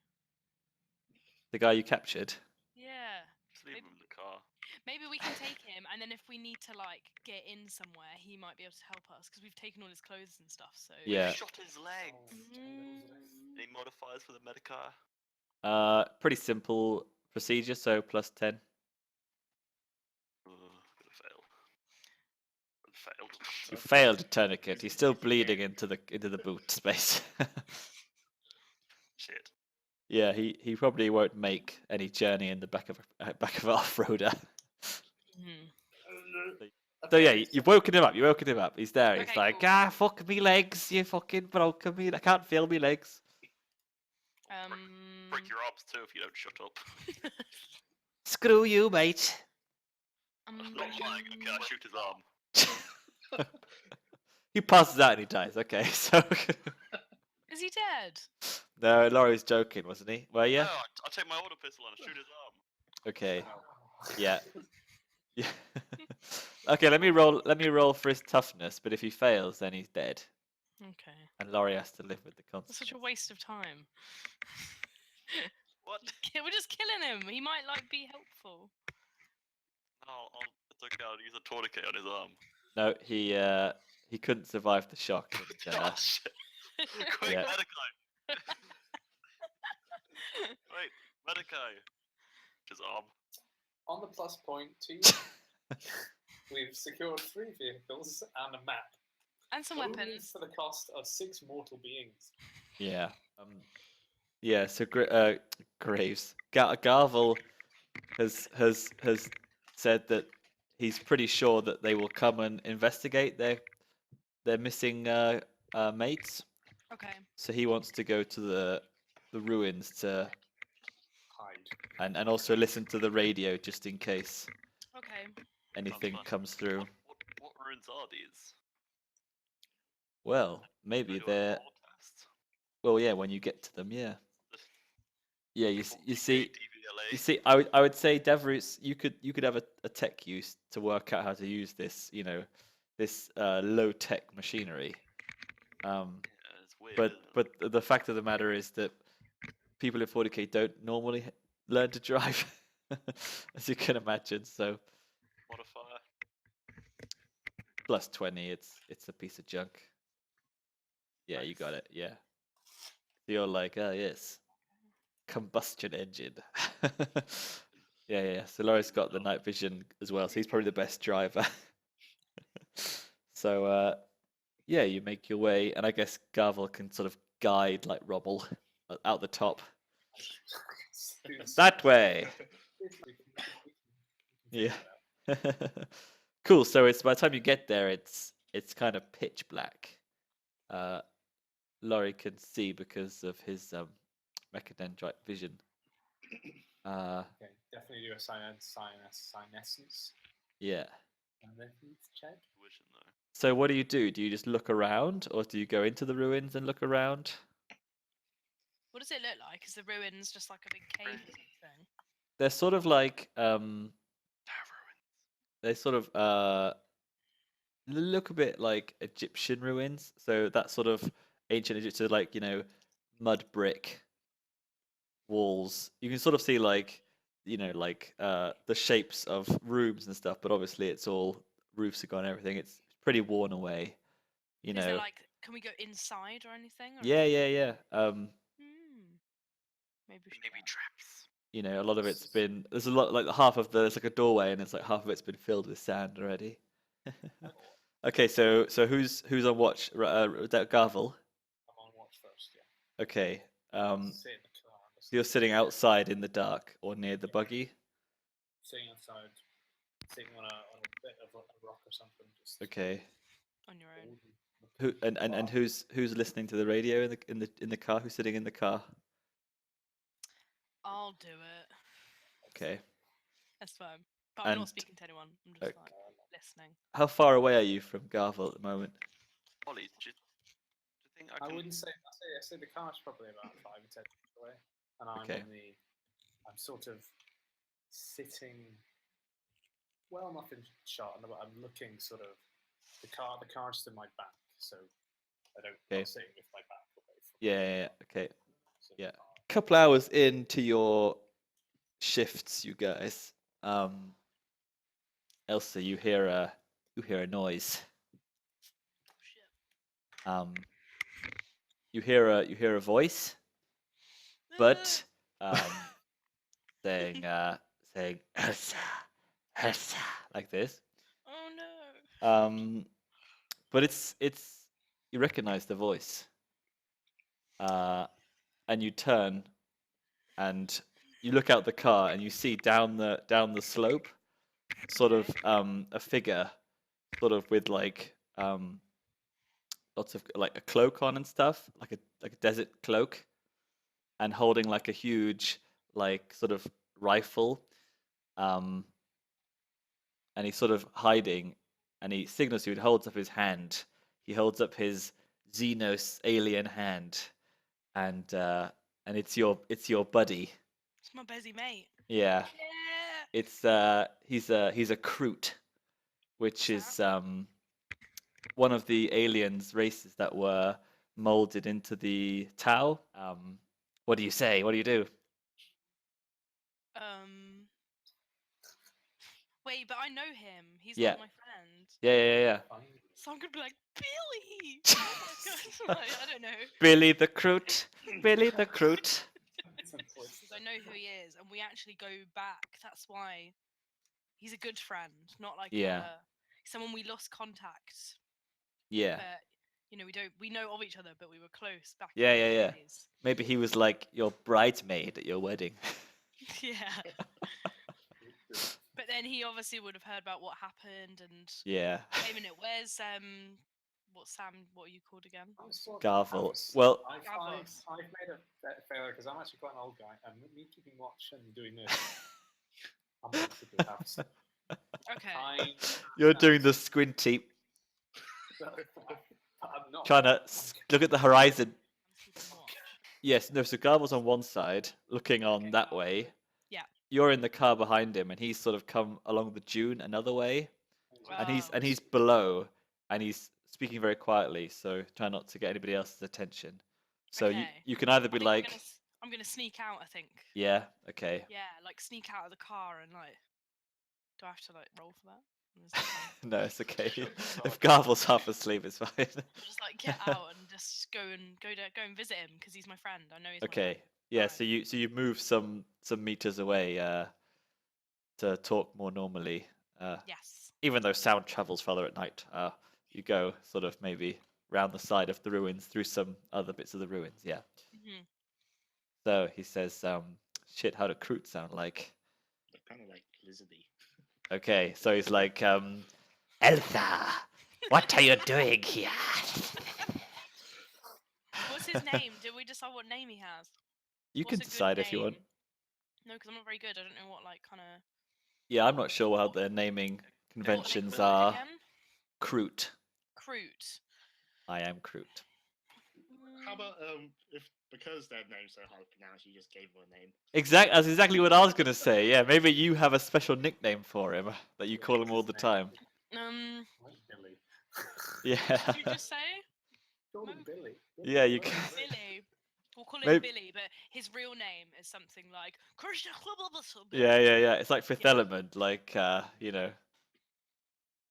The guy you captured? Yeah. Just leave him in the car. Maybe we can take him, and then if we need to like get in somewhere, he might be able to help us because we've taken all his clothes and stuff. So Yeah. We've shot his legs. Any modifiers for the Medicar? Pretty simple procedure, so plus 10. Gonna fail. Failed. You failed a tourniquet. He's still bleeding into the boot space. Shit. Yeah, he probably won't make any journey in the back of an off-roader. So yeah, you've woken him up. He's there. He's Okay, like, cool. fuck me legs. You fucking broken me. I can't feel me legs. Break your arms too if you don't shut up. Screw you, mate. I'm not lying. Okay, I shoot his arm. He passes out and he dies. Okay, so Is he dead? no, Laurie's joking, wasn't he? Well, yeah. No, I take my auto pistol and I shoot his arm. Okay. Yeah. Yeah. Okay, let me roll for his toughness, but if he fails, then he's dead. Okay. And Lawrie has to live with the That's consequences. such a waste of time. What? We're just killing him. He might like be helpful. It's okay. I'll use a tourniquet on his arm. No, he couldn't survive the shock. And, Oh shit! Quick, Yeah. Medikai! Wait, Medikai! His arm. On the plus point to we've secured 3 vehicles and a map. And some Only weapons. for the cost of 6 mortal beings. yeah. Yeah. So Graves Garvel has said that he's pretty sure that they will come and investigate their missing mates. Okay. So he wants to go to the ruins to Hide. and also listen to the radio just in case Okay. anything fun. comes through. What ruins are these? Well, Can I maybe do a they're. lore test? Well, yeah, when you get to them, yeah. Yeah, you Full see. DVLA? You see, I would say Davruse, you could have a tech use to work out how to use this, this low tech machinery. Yeah, it's weird. isn't it? But the fact of the matter is that people in 40k don't normally learn to drive, as you can imagine. So Modifier. plus 20, it's a piece of junk. Yeah, you got it. Yeah. So you're like, oh yes, combustion engine. Yeah. So Laurie's got the night vision as well, so he's probably the best driver. So yeah, you make your way, and I guess Garvel can sort of guide like Robble out the top. That way. Yeah. Cool. So it's by the time you get there, it's kind of pitch black. Lawrie can see because of his mechadendrite vision. Okay, definitely do a senescence. Yeah. Check. Vision, though. So what do? Do you just look around, or do you go into the ruins and look around? What does it look like? Is the ruins just like a big cave or something? They're sort of like Ruins. they sort of look a bit like Egyptian ruins. So that sort of ancient Egyptian, like mud brick walls. You can sort of see like the shapes of rooms and stuff, but obviously it's all roofs are gone and everything. It's pretty worn away. Is there like, can we go inside or anything? Or Yeah. Maybe we should Maybe go. traps. A lot of it's been there's a lot like there's like a doorway and it's like half of it's been filled with sand already. Okay, so who's on watch? That Garvel. I'm on watch first, yeah. Okay. Sit in the car. and listen. You're sitting outside in the dark or near the buggy. Sitting outside, sitting on a bit of a rock or something. Just Okay. On your own. Who and who's listening to the radio in the car? Who's sitting in the car? I'll do it. Okay. That's fine. But I'm And- not speaking to anyone. I'm just like listening. How far away are you from Garvel at the moment? Ollie, do you think I wouldn't say. I say the car's probably about 5 or 10 feet away, and I'm Okay. I'm sort of sitting well enough in shot, and I'm looking sort of the car's to my back, so I don't. Okay. I'm sitting with my back away from. Yeah. Okay. So Yeah. Couple hours into your shifts, you guys. Elsa, you hear a noise. Oh, shit. You hear a voice, but saying Elsa, Elsa, like this. Oh no. But it's you recognize the voice. And you turn and you look out the car and you see down the slope sort of a figure sort of with like lots of like a cloak on and stuff, like a desert cloak, and holding like a huge like sort of rifle, and he's sort of hiding, and he signals you and holds up his hand. He holds up his Xenos alien hand, and it's your buddy. It's my busy mate. Yeah, Yeah. it's he's a Kroot, which is one of the aliens races that were molded into the Tau. What do you say? What do you do? Wait, but I know him. He's Yeah. like my friend. Yeah. So I'm gonna be like, Billy! Oh my god. I don't know. Billy the Kroot. Billy the Kroot. Because I know who he is, and we actually go back. That's why he's a good friend, not like someone we lost contact. Yeah. But you know, we know of each other, but we were close back. Yeah. in the days. Maybe he was like your bridesmaid at your wedding. Yeah. But then he obviously would have heard about what happened and Yeah. came in it. Where's what are you called again? Garvel. Well, I've made a failure because I'm actually quite an old guy, and me keeping watch and doing this, I'm basically House. Okay. You're doing the squinty, I'm not trying to look at the horizon. I'm keeping watch. Yes, no, so Garvel's on one side, looking on that way. Yeah. You're in the car behind him, and he's sort of come along the dune another way, and he's below, and he's speaking very quietly, so try not to get anybody else's attention. So you can either be like, I'm gonna sneak out, I think. yeah, okay. Yeah, like sneak out of the car and like. Do I have to like roll for that? Or is that fine? No, it's okay. If Garvel's half asleep, it's fine. Just like get out and just go and visit him because he's my friend. I know he's my Okay. friend. Yeah, Alright. so you move some meters away to talk more normally. Yes. Even though sound travels further at night, you go sort of maybe round the side of the ruins through some other bits of the ruins. Yeah. Mm-hmm. So he says, "Shit, how do Kroot sound like?" They're kind of like lizardy. Okay, so he's like, Elsa, what are you doing here? What's his name? Did we decide what name he has? You What's can a good decide if you want. name? No, because I'm not very good. I don't know what like kind of. Yeah, I'm not sure how their naming conventions are. Kroot. Kroot. I am Kroot. How about because their name's so hard to pronounce, you just gave them a name? That's exactly what I was gonna say. Yeah, maybe you have a special nickname for him that you call him all the time. Billy. Yeah. Did you just say? Call him Billy. Yeah, you can. Billy. We'll call him Maybe- Billy, but his real name is something like Krysztie. Yeah. It's like Fifth Yeah. Element, like you know.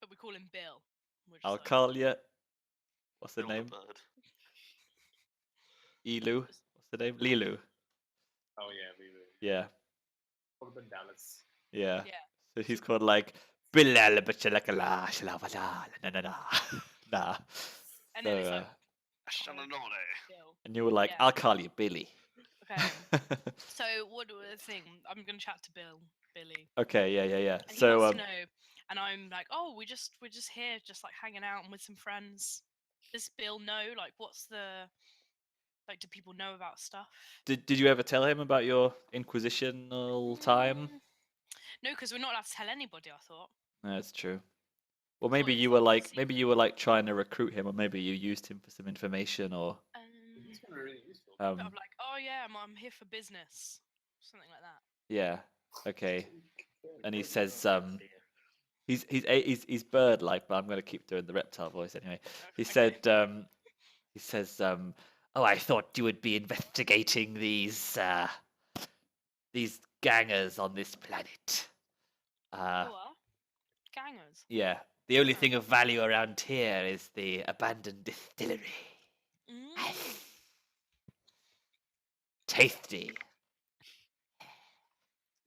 But we call him Bill. We're just I'll like, call you. What's the Bill the name? bird. Elu. What's the name? Lilu. Oh yeah, we were. Yeah. Call him Dallas. Yeah. Yeah. So he's called like Nah. And then So, it's like Shananore. Bill. and you were like, yeah. I'll call you Billy. Okay. So what do we think? I'm gonna chat to Billy. Okay, yeah. And he So wants to know, and I'm like, oh, we're just here, just like hanging out and with some friends. Does Bill know? Like, what's the like? Do people know about stuff? did you ever tell him about your inquisitional time? No, because we're not allowed to tell anybody. I thought. That's true. Well, thought maybe it was you were like a like trying to recruit him, or maybe you used him for some information, or I'm like, oh yeah, I'm here for business, something like that. Yeah. Okay. And he says, he's bird-like, but I'm going to keep doing the reptile voice anyway. He said, he says, oh, I thought you would be investigating these gangers on this planet. What? Gangers. Yeah. The only thing of value around here is the abandoned distillery. Tasty.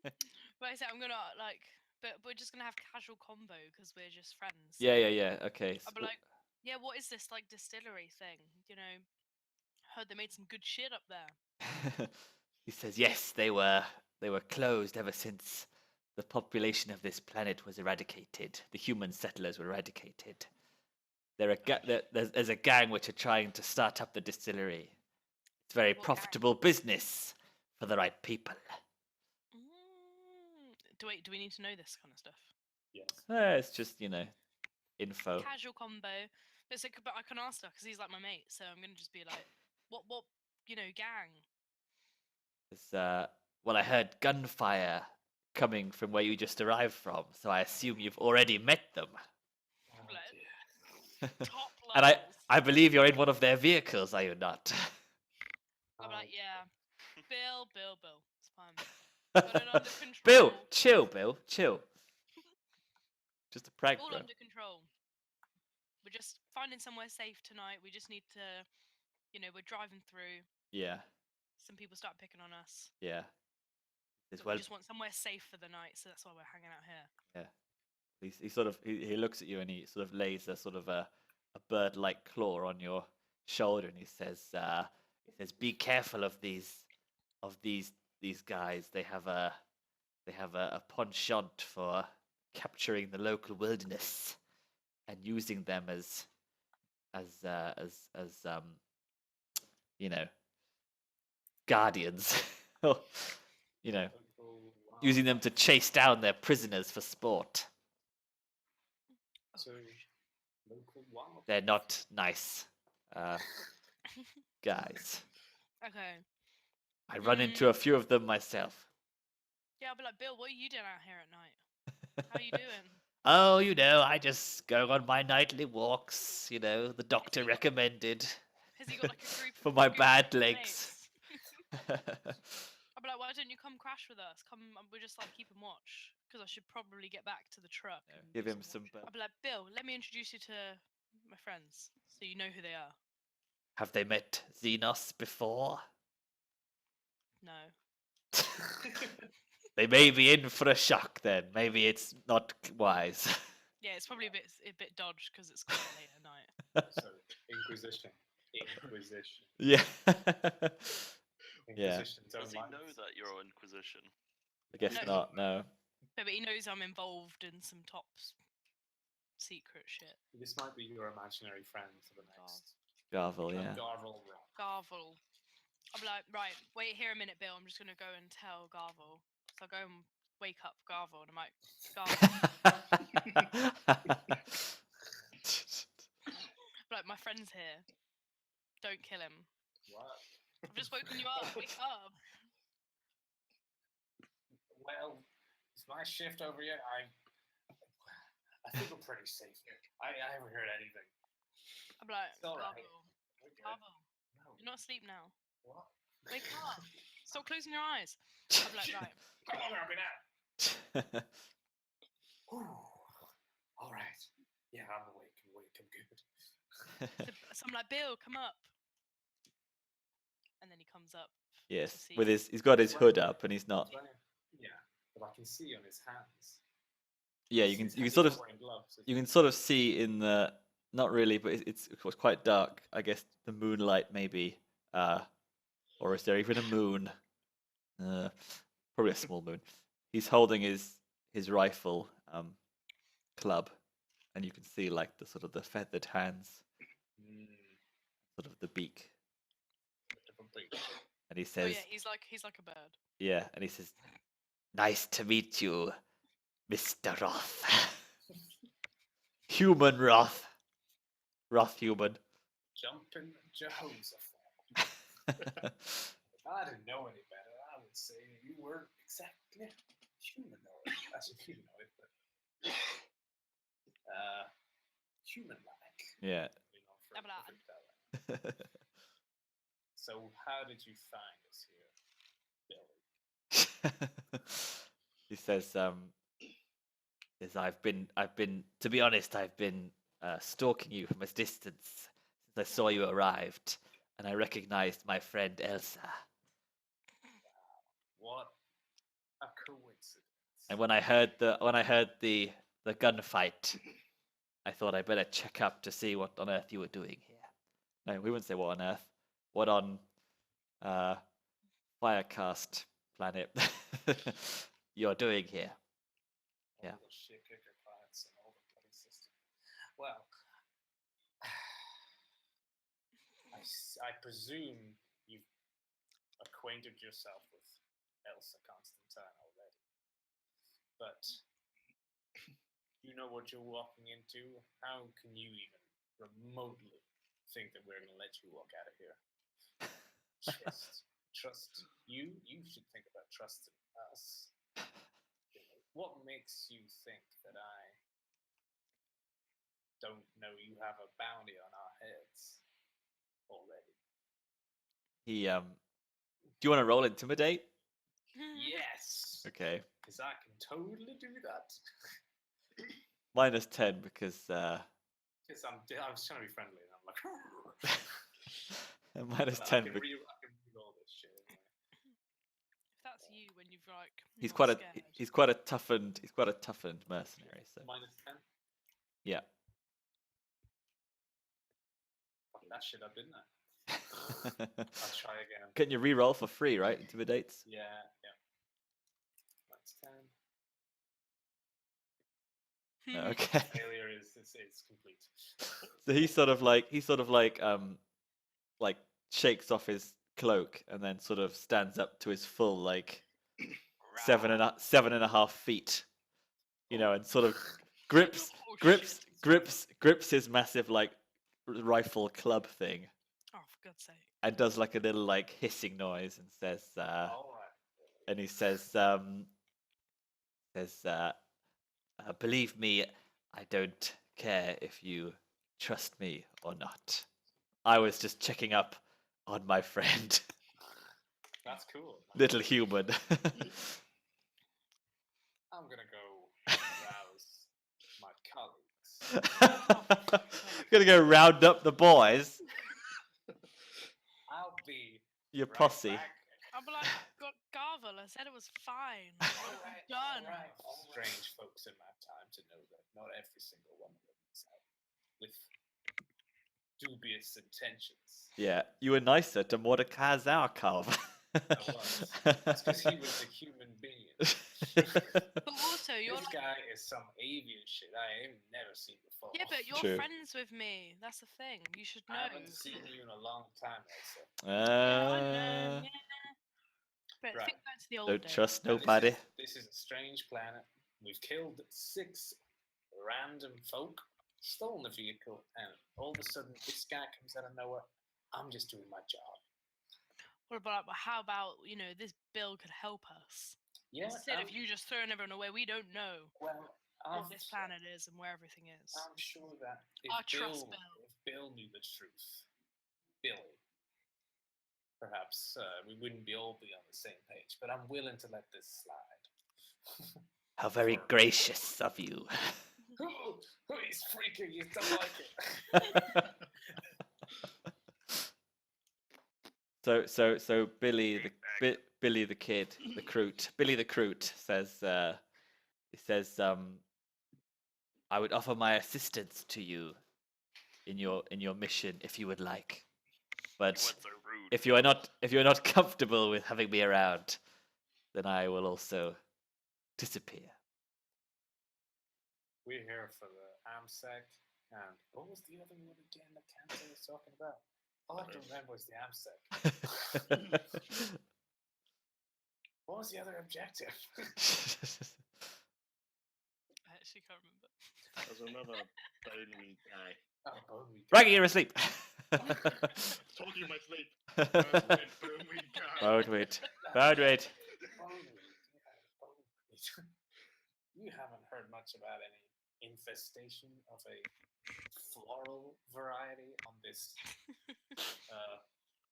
But I said I'm gonna but we're just gonna have casual combo because we're just friends. Yeah. Okay. I'll be like, yeah, what is this like distillery thing? You know, heard they made some good shit up there. He says, yes, they were closed ever since the population of this planet was eradicated. The human settlers were eradicated. There's a gang which are trying to start up the distillery. It's a very profitable business for the right people. Do we need to know this kind of stuff? Yes. It's just, info. Casual combo. But I can ask her because he's like my mate, so I'm gonna just be like, what, gang? Well, I heard gunfire coming from where you just arrived from, so I assume you've already met them. Top And levels. I believe you're in one of their vehicles, are you not? I'm like, yeah. Bill. It's fine. Got it under control. Bill, chill. Just a prank, All bro. under control. We're just finding somewhere safe tonight. We just need to, we're driving through. Yeah. Some people start picking on us. Yeah. We just want somewhere safe for the night, so that's why we're hanging out here. Yeah. He sort of he looks at you and he sort of lays a sort of a bird-like claw on your shoulder and he says, be careful of these guys. They have a penchant for capturing the local wilderness and using them as guardians. Using them to chase down their prisoners for sport. So, local wild. They're not nice guys. Okay. I run into a few of them myself. Yeah, I'll be like, Bill, what are you doing out here at night? How are you doing? Oh, I just go on my nightly walks. The doctor recommended. Has he got like a group for my group bad of legs. mates? I'll be like, why don't you come crash with us? Come, we're just like keeping watch because I should probably get back to the truck. and Give do him some. I'll be like, Bill, let me introduce you to my friends so you know who they are. Have they met Xenos before? No. They may be in for a shock then. Maybe it's not wise. Yeah, it's probably a bit dodged because it's quite late at night. So, Inquisition. Yeah. Inquisition Does he know that you're Inquisition? I guess not. No. But he knows I'm involved in some top secret shit. This might be your imaginary friend for the next. Garvel, yeah. Garvel. I'm like, right, wait here a minute, Bill. I'm just gonna go and tell Garvel. So I go and wake up Garvel, and I'm like, Garvel. Like, my friend's here. Don't kill him. What? I've just woken you up. Wake up. Well, it's my shift over here. I feel pretty safe here. I haven't heard anything. I'm like, It's all right. Garvel, No. you're not asleep now. What? Wake up. Stop closing your eyes. I'm like, right. Come on, I'll be now. All right. Yeah, I'm awake. I'm good. So I'm like, Bill, come up. And then he comes up. Yes, he's got his hood up and he's not. Yeah, but I can see on his hands. Yeah, you can sort of see in the, not really, but it's quite dark. I guess the moonlight maybe, or is there even a moon? Probably a small moon. He's holding his rifle club, and you can see like the sort of the feathered hands, sort of the beak. And he says, "Oh yeah, he's like a bird." Yeah, and he says, "Nice to meet you, Mr. Wroth." Human Wroth. Wroth human. Jumping Jehoshaphat. If I didn't know any better, I would say you weren't exactly humanoid. That's humanoid, but human-like. Yeah. You know, for a fella. So, how did you find us here, Billy? He says, I've been, to be honest, I've been stalking you from a distance since I saw you arrived, and I recognized my friend Elsa. What a coincidence! And when I heard the gunfight, I thought I better check up to see what on earth you were doing here. No, we wouldn't say what on earth. What on Firecast planet you're doing here? Yeah. All the shit kicker planets and all the bloody system. Well, I presume you've acquainted yourself with Elsa Constantine already, but you know what you're walking into. How can you even remotely think that we're going to let you walk out of here? Trust you. You should think about trusting us. What makes you think that I don't know you have a bounty on our heads already? Do you want to roll intimidate? Yes. Okay. Because I can totally do that. -10 because Because I was trying to be friendly and I'm like, -10. I can re-roll this shit. If that's you when you've like. He's not quite scared. he's quite a toughened mercenary. So -10. yeah. Fucked that shit up, didn't I? I'll try again. Can you re-roll for free, right? Intimidates. Yeah. That's 10. Okay. Failure is complete. So he sort of like shakes off his cloak and then sort of stands up to his full like 7.5 feet, you know, and sort of grips his massive like rifle club thing. Oh, for God's sake! And does like a little like hissing noise and says, All right. and he says, believe me, I don't care if you trust me or not. I was just checking up on my friend. That's cool. Little human. I'm gonna go rouse my colleagues. Gonna go round up the boys. I'll be Your right posse. back. I'll be like, got Garvel. I said it was fine. Alright, Done. alright. Strange folks in my time to know that not every single one of them is out with dubious intentions. Yeah, you were nicer to Mordecai Zarkov. I was. That's because he was a human being. But also, you're This like, guy is some avian shit I ain't never seen before. yeah, but you're True. friends with me. That's the thing. You should know. I haven't seen you in a long time, Elsa. Yeah, I know, yeah. But Right. think back to the old Don't days. trust Now, nobody. This is a strange planet. We've killed 6 random folk, stolen the vehicle, and all of a sudden this guy comes out of nowhere. I'm just doing my job. What about, how about, this bill could help us? Yeah. Instead of you just throwing everyone away, we don't know Well, what this planet is and where everything is. I'm sure that if I trust Bill knew the truth, Billy, perhaps we wouldn't all be on the same page. But I'm willing to let this slide. How very gracious of you. He's freaking. You don't like it. So Billy the kid, the Croot, Billy the Croot says, he says, I would offer my assistance to you in your mission if you would like, but So rude. if you are not comfortable with having me around, then I will also disappear. We're here for the Amsec, and what was the other one again that Cantor was talking about? All I can remember was the Amsec. What was the other objective? I actually can't remember. There's another Boneweed guy. Oh, Boneweed. Ragaa, you're asleep. Talking in my sleep. Boneweed. Boneweed. You haven't heard much about any infestation of a floral variety on this,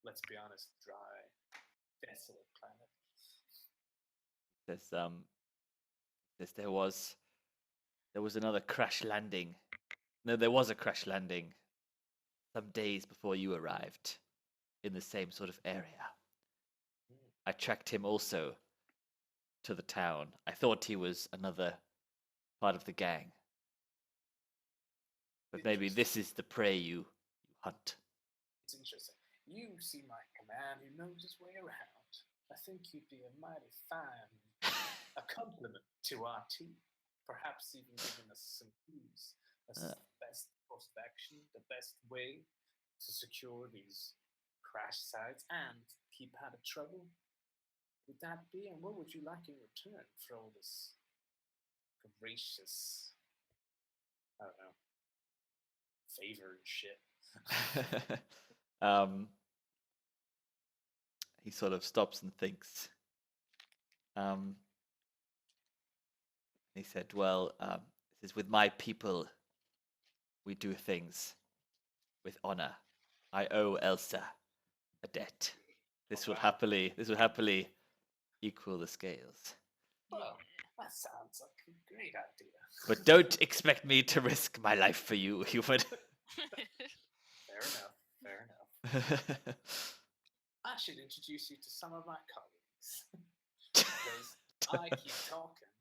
let's be honest, dry, desolate planet. There was another crash landing. No, there was a crash landing some days before you arrived in the same sort of area. I tracked him also to the town. I thought he was another part of the gang. But maybe this is the prey you hunt. It's interesting. You seem like a man who knows his way around. I think you'd be a mighty fine accompaniment to our team. Perhaps even giving us some clues as to the best course of action, the best way to secure these crash sites and keep out of trouble. Would that be, and what would you like in return for all this gracious, I don't know, favor and shit? He sort of stops and thinks. He said, well, this is with my people, we do things with honor. I owe Elsa a debt. This will happily equal the scales. Well, that sounds like a great idea. But don't expect me to risk my life for you, human. Fair enough. I should introduce you to some of my colleagues. Because I keep talking,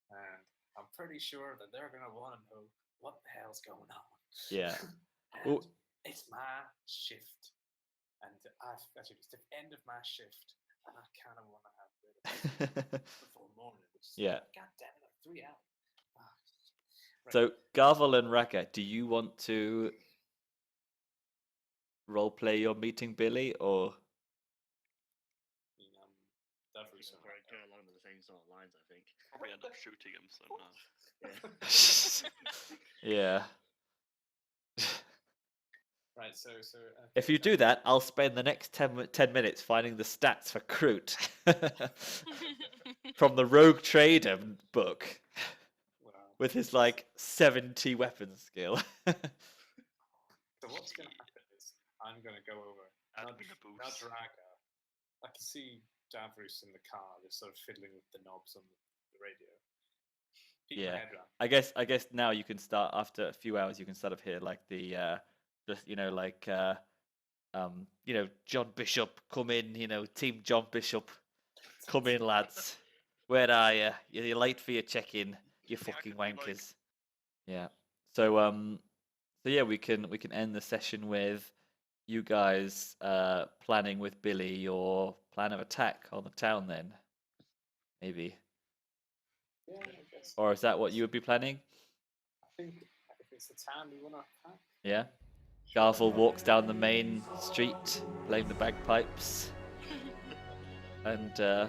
and I'm pretty sure that they're going to want to know what the hell's going on. Yeah. And it's my shift. And actually, it's the end of my shift, and I kind of want to have rid of it before morning. Which is, God damn it, like 3 hours. Right. So, Garvel and Ragaa, do you want to roleplay your meeting Billy, or? Davruse and Right, go along with the same sort of lines, I think. Probably end up shooting him, so no. Yeah. Right, so If you do that, I'll spend the next 10 minutes finding the stats for Kroot from the Rogue Trader book with his, 70 weapon skill. So what's going to happen is I'm going to go over, nudge Ragaa. I can see Davruse in the car, just sort of fiddling with the knobs on the radio. Keep my head around. I guess now you can start, after a few hours, you can sort of hear John Bishop, come in, Team John Bishop, come in, lads. Where are you? You're late for your check-in, you fucking wankers. Yeah. So we can end the session with you guys planning with Billy your plan of attack on the town then. Maybe. Yeah, I guess. Or is that what you would be planning? I think if it's the town we want to attack. Yeah. Garvel walks down the main street, playing the bagpipes. And, yeah.